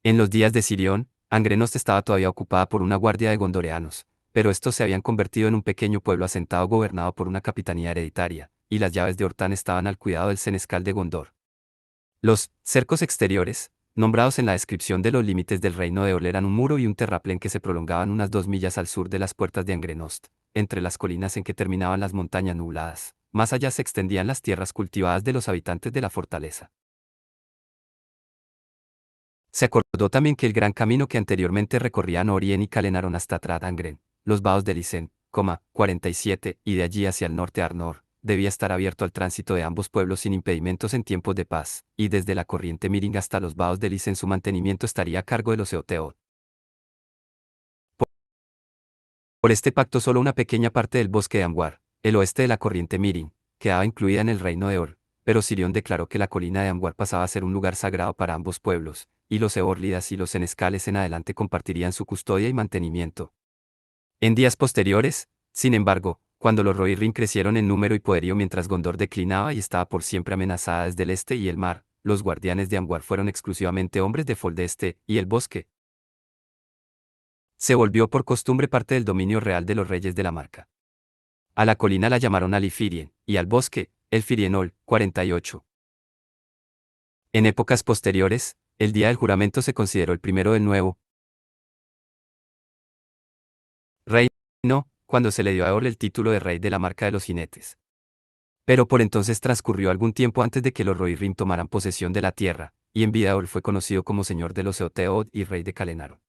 En los días de Sirión, Angrenost estaba todavía ocupada por una guardia de gondoreanos, pero estos se habían convertido en un pequeño pueblo asentado gobernado por una capitanía hereditaria, y las llaves de Hortán estaban al cuidado del senescal de Gondor. Los cercos exteriores, nombrados en la descripción de los límites del reino de Ol, eran un muro y un terraplén que se prolongaban unas 2 millas al sur de las puertas de Angrenost, entre las colinas en que terminaban las montañas nubladas. Más allá se extendían las tierras cultivadas de los habitantes de la fortaleza. Se acordó también que el gran camino que anteriormente recorrían Orien y Calenaron hasta Tradangren, los vados de Lisen, 47, y de allí hacia el norte Arnor, debía estar abierto al tránsito de ambos pueblos sin impedimentos en tiempos de paz, y desde la corriente Miring hasta los vados de Lisen su mantenimiento estaría a cargo de los Eoteot. Por este pacto solo una pequeña parte del bosque de Amguar, el oeste de la corriente Mirin, quedaba incluida en el reino de Or, pero Sirión declaró que la colina de Amguar pasaba a ser un lugar sagrado para ambos pueblos, y los Eorlidas y los senescales en adelante compartirían su custodia y mantenimiento. En días posteriores, sin embargo, cuando los Rohirrim crecieron en número y poderío mientras Gondor declinaba y estaba por siempre amenazada desde el este y el mar, los guardianes de Amguar fueron exclusivamente hombres de Foldeste y el bosque. Se volvió por costumbre parte del dominio real de los reyes de la Marca. A la colina la llamaron Alifirien, y al bosque, el Firienol. 48. En épocas posteriores, el día del juramento se consideró el primero del nuevo reino, cuando se le dio a Eorl el título de rey de la Marca de los Jinetes. Pero por entonces transcurrió algún tiempo antes de que los Rohirrim tomaran posesión de la tierra, y en vida Eorl fue conocido como señor de los Eoteod y rey de Calenaron.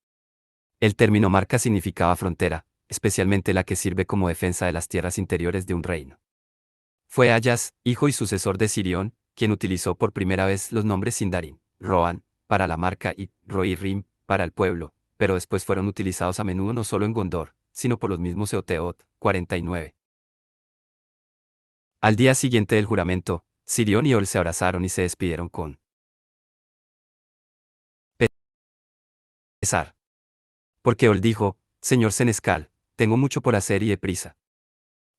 El término marca significaba frontera, especialmente la que sirve como defensa de las tierras interiores de un reino. Fue Ayas, hijo y sucesor de Sirión, quien utilizó por primera vez los nombres Sindarin, Rohan, para la marca y Rohirrim, para el pueblo, pero después fueron utilizados a menudo no solo en Gondor, sino por los mismos Eoteot. 49. Al día siguiente del juramento, Sirión y Ol se abrazaron y se despidieron con pesar. Porque Ol dijo, Señor Senescal, tengo mucho por hacer y deprisa.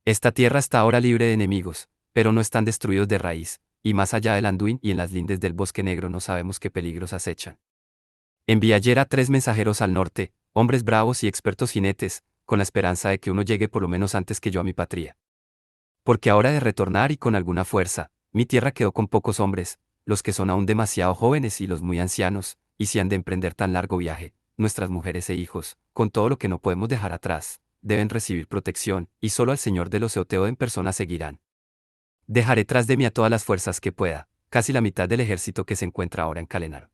Esta tierra está ahora libre de enemigos, pero no están destruidos de raíz, y más allá del Anduin y en las lindes del Bosque Negro no sabemos qué peligros acechan. Envié ayer a 3 mensajeros al norte, hombres bravos y expertos jinetes, con la esperanza de que uno llegue por lo menos antes que yo a mi patria. Porque ahora de retornar y con alguna fuerza, mi tierra quedó con pocos hombres, los que son aún demasiado jóvenes y los muy ancianos, y si han de emprender tan largo viaje, nuestras mujeres e hijos, con todo lo que no podemos dejar atrás, deben recibir protección, y solo al Señor de los Eoteo en persona seguirán. Dejaré tras de mí a todas las fuerzas que pueda, casi la mitad del ejército que se encuentra ahora en Calenar.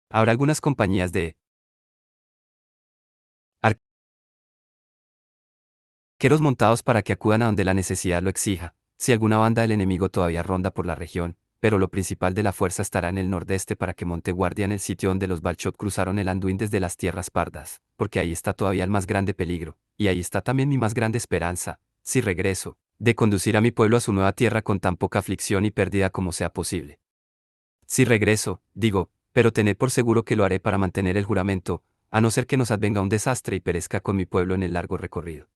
Habrá algunas compañías de arqueros montados para que acudan a donde la necesidad lo exija, si alguna banda del enemigo todavía ronda por la región, pero lo principal de la fuerza estará en el nordeste para que monte guardia en el sitio donde los Balchot cruzaron el Anduin desde las tierras pardas, porque ahí está todavía el más grande peligro, y ahí está también mi más grande esperanza, si regreso, de conducir a mi pueblo a su nueva tierra con tan poca aflicción y pérdida como sea posible. Si regreso, digo, pero tened por seguro que lo haré para mantener el juramento, a no ser que nos advenga un desastre y perezca con mi pueblo en el largo recorrido.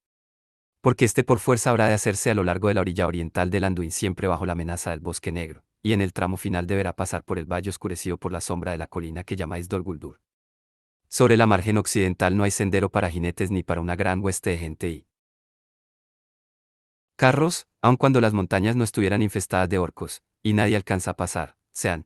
Porque este por fuerza habrá de hacerse a lo largo de la orilla oriental del Anduin siempre bajo la amenaza del Bosque Negro, y en el tramo final deberá pasar por el valle oscurecido por la sombra de la colina que llamáis Dol Guldur. Sobre la margen occidental no hay sendero para jinetes ni para una gran hueste de gente y carros, aun cuando las montañas no estuvieran infestadas de orcos, y nadie alcanza a pasar, sean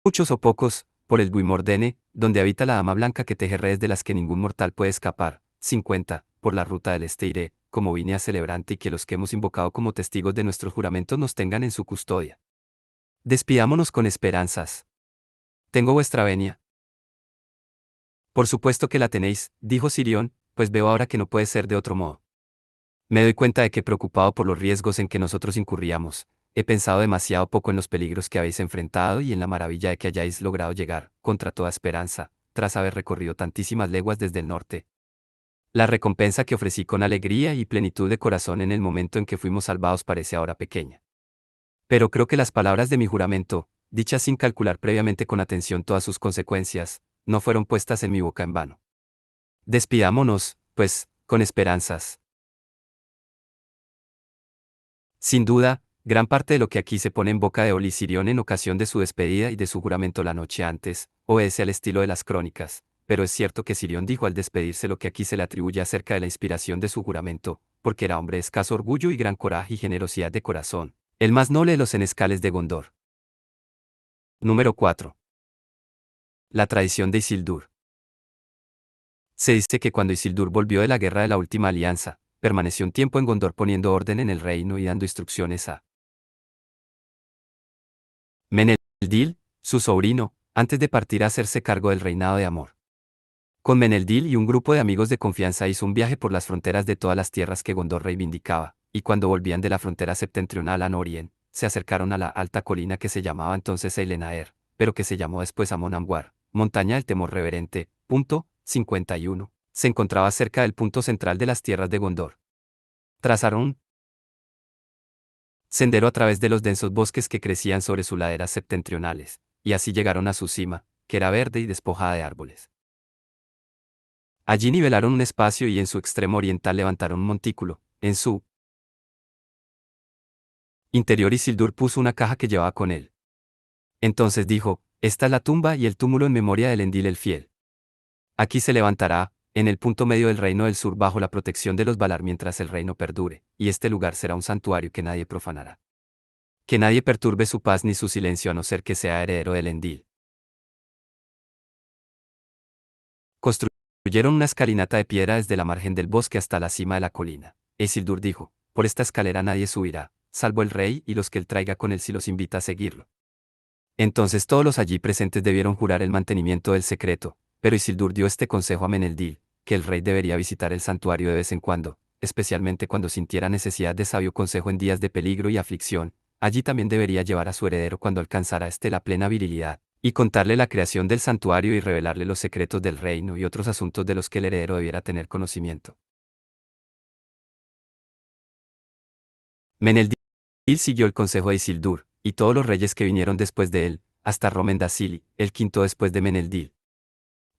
muchos o pocos, por el Guimordene, donde habita la dama blanca que teje redes de las que ningún mortal puede escapar. 50. Por la ruta del este iré, como vine a celebrante y que los que hemos invocado como testigos de nuestros juramentos nos tengan en su custodia. Despidámonos con esperanzas. Tengo vuestra venia. Por supuesto que la tenéis, dijo Sirión, pues veo ahora que no puede ser de otro modo. Me doy cuenta de que preocupado por los riesgos en que nosotros incurríamos, he pensado demasiado poco en los peligros que habéis enfrentado y en la maravilla de que hayáis logrado llegar, contra toda esperanza, tras haber recorrido tantísimas leguas desde el norte. La recompensa que ofrecí con alegría y plenitud de corazón en el momento en que fuimos salvados parece ahora pequeña. Pero creo que las palabras de mi juramento, dichas sin calcular previamente con atención todas sus consecuencias, no fueron puestas en mi boca en vano. Despidámonos, pues, con esperanzas. Sin duda, gran parte de lo que aquí se pone en boca de Oli Sirión en ocasión de su despedida y de su juramento la noche antes, obedece al estilo de las crónicas, pero es cierto que Sirión dijo al despedirse lo que aquí se le atribuye acerca de la inspiración de su juramento, porque era hombre de escaso orgullo y gran coraje y generosidad de corazón, el más noble de los senescales de Gondor. Número 4. La traición de Isildur. Se dice que cuando Isildur volvió de la guerra de la última alianza, permaneció un tiempo en Gondor poniendo orden en el reino y dando instrucciones a Meneldil, su sobrino, antes de partir a hacerse cargo del reinado de Amor. Con Meneldil y un grupo de amigos de confianza hizo un viaje por las fronteras de todas las tierras que Gondor reivindicaba, y cuando volvían de la frontera septentrional a Norien, se acercaron a la alta colina que se llamaba entonces Eilenaer, pero que se llamó después Amon Amwar, montaña del temor reverente. 51. Se encontraba cerca del punto central de las tierras de Gondor. Trazaron un sendero a través de los densos bosques que crecían sobre sus laderas septentrionales, y así llegaron a su cima, que era verde y despojada de árboles. Allí nivelaron un espacio y en su extremo oriental levantaron un montículo. En su interior Isildur puso una caja que llevaba con él. Entonces dijo, esta es la tumba y el túmulo en memoria del Endil el fiel. Aquí se levantará, en el punto medio del reino del sur bajo la protección de los Valar mientras el reino perdure, y este lugar será un santuario que nadie profanará. Que nadie perturbe su paz ni su silencio a no ser que sea heredero del Endil. Construyeron una escalinata de piedra desde la margen del bosque hasta la cima de la colina. Isildur dijo, por esta escalera nadie subirá, salvo el rey y los que él traiga con él si los invita a seguirlo. Entonces todos los allí presentes debieron jurar el mantenimiento del secreto, pero Isildur dio este consejo a Meneldil, que el rey debería visitar el santuario de vez en cuando, especialmente cuando sintiera necesidad de sabio consejo en días de peligro y aflicción. Allí también debería llevar a su heredero cuando alcanzara éste la plena virilidad, y contarle la creación del santuario y revelarle los secretos del reino y otros asuntos de los que el heredero debiera tener conocimiento. Meneldil siguió el consejo de Isildur, y todos los reyes que vinieron después de él, hasta Romen-Dasili, el quinto después de Meneldil.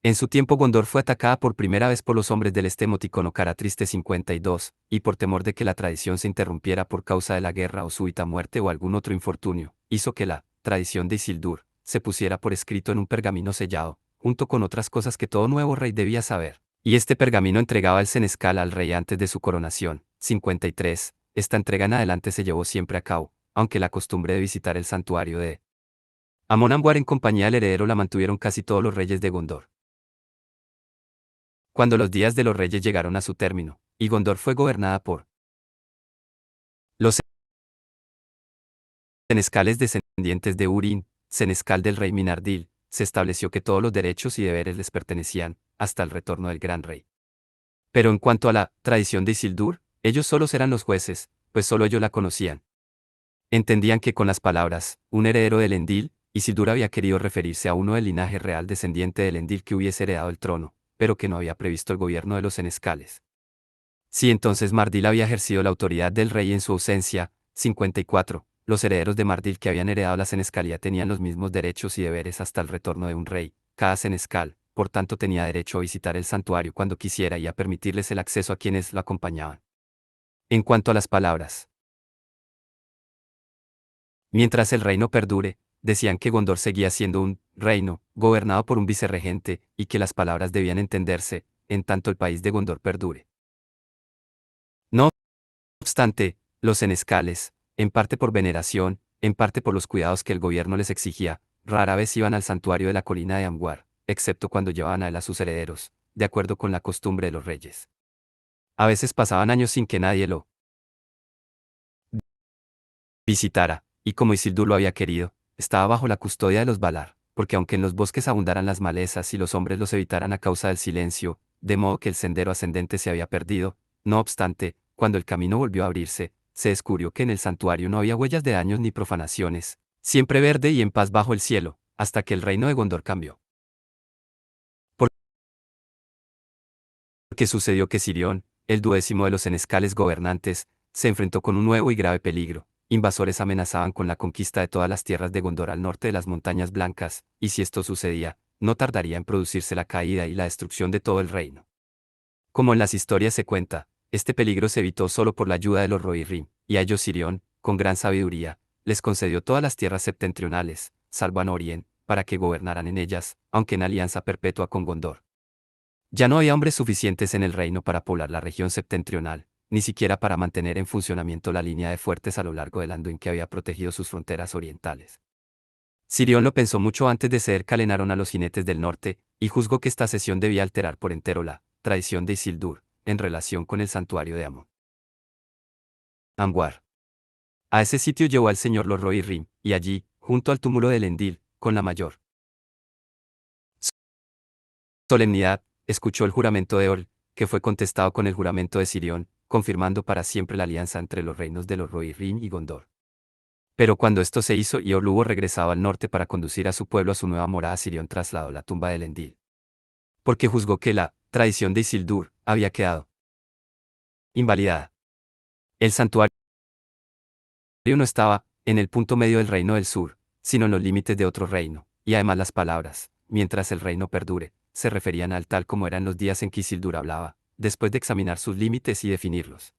En su tiempo Gondor fue atacada por primera vez por los hombres del este emoticono cara triste 52, y por temor de que la tradición se interrumpiera por causa de la guerra o súbita muerte o algún otro infortunio, hizo que la tradición de Isildur se pusiera por escrito en un pergamino sellado, junto con otras cosas que todo nuevo rey debía saber. Y este pergamino entregaba el senescal al rey antes de su coronación. 53. Esta entrega en adelante se llevó siempre a cabo, aunque la costumbre de visitar el santuario de Amon-Ambar en compañía del heredero la mantuvieron casi todos los reyes de Gondor. Cuando los días de los reyes llegaron a su término, y Gondor fue gobernada por los senescales descendientes de Urín, senescal del rey Minardil, se estableció que todos los derechos y deberes les pertenecían, hasta el retorno del gran rey. Pero en cuanto a la tradición de Isildur, ellos solos eran los jueces, pues solo ellos la conocían. Entendían que con las palabras, un heredero del Elendil, Isildur había querido referirse a uno del linaje real descendiente del Elendil que hubiese heredado el trono, pero que no había previsto el gobierno de los senescales. Si entonces Mardil había ejercido la autoridad del rey en su ausencia, 54, los herederos de Mardil que habían heredado la senescalía tenían los mismos derechos y deberes hasta el retorno de un rey. Cada senescal, por tanto, tenía derecho a visitar el santuario cuando quisiera y a permitirles el acceso a quienes lo acompañaban. En cuanto a las palabras, mientras el reino perdure, decían que Gondor seguía siendo un reino, gobernado por un vicerregente, y que las palabras debían entenderse, en tanto el país de Gondor perdure. No obstante, los senescales, en parte por veneración, en parte por los cuidados que el gobierno les exigía, rara vez iban al santuario de la colina de Amguar, excepto cuando llevaban a él a sus herederos, de acuerdo con la costumbre de los reyes. A veces pasaban años sin que nadie lo visitara, y como Isildur lo había querido, estaba bajo la custodia de los Valar, porque aunque en los bosques abundaran las malezas y los hombres los evitaran a causa del silencio, de modo que el sendero ascendente se había perdido, no obstante, cuando el camino volvió a abrirse, se descubrió que en el santuario no había huellas de daños ni profanaciones, siempre verde y en paz bajo el cielo, hasta que el reino de Gondor cambió. Porque sucedió que Sirión, el 12º de los senescales gobernantes, se enfrentó con un nuevo y grave peligro. Invasores amenazaban con la conquista de todas las tierras de Gondor al norte de las Montañas Blancas, y si esto sucedía, no tardaría en producirse la caída y la destrucción de todo el reino. Como en las historias se cuenta, este peligro se evitó solo por la ayuda de los Rohirrim, y a ellos Sirión, con gran sabiduría, les concedió todas las tierras septentrionales, salvo a Norien, para que gobernaran en ellas, aunque en alianza perpetua con Gondor. Ya no había hombres suficientes en el reino para poblar la región septentrional, ni siquiera para mantener en funcionamiento la línea de fuertes a lo largo del Anduin que había protegido sus fronteras orientales. Sirión lo pensó mucho antes de ceder Calenaron a los jinetes del norte, y juzgó que esta cesión debía alterar por entero la tradición de Isildur, en relación con el santuario de Amon-Ambar. A ese sitio llevó al señor los Rohirrim, y allí, junto al túmulo de Elendil, con la mayor solemnidad, escuchó el juramento de Ol, que fue contestado con el juramento de Sirión, confirmando para siempre la alianza entre los reinos de los Rohirrim y Gondor. Pero cuando esto se hizo y Ol hubo regresado al norte para conducir a su pueblo a su nueva morada, Sirión trasladó la tumba de Elendil. Porque juzgó que la tradición de Isildur había quedado invalidada. El santuario no estaba en el punto medio del reino del sur, sino en los límites de otro reino, y además las palabras, mientras el reino perdure, se referían al tal como eran los días en que Isildur hablaba, después de examinar sus límites y definirlos.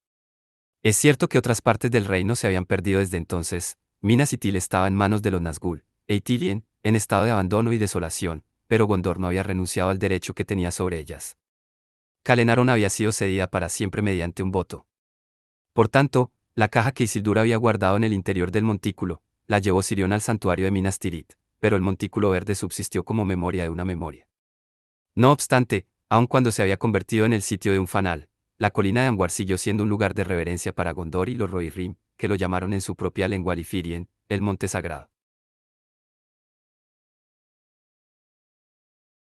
Es cierto que otras partes del reino se habían perdido desde entonces, Minas Ithil estaba en manos de los Nazgûl, e Ithilien, en estado de abandono y desolación, pero Gondor no había renunciado al derecho que tenía sobre ellas. Calenaron había sido cedida para siempre mediante un voto. Por tanto, la caja que Isildur había guardado en el interior del montículo, la llevó Sirión al santuario de Minas Tirith, pero el montículo verde subsistió como memoria de una memoria. No obstante, aun cuando se había convertido en el sitio de un fanal, la colina de Amguar siguió siendo un lugar de reverencia para Gondor y los Rohirrim, que lo llamaron en su propia lengua Lithirien, el monte sagrado.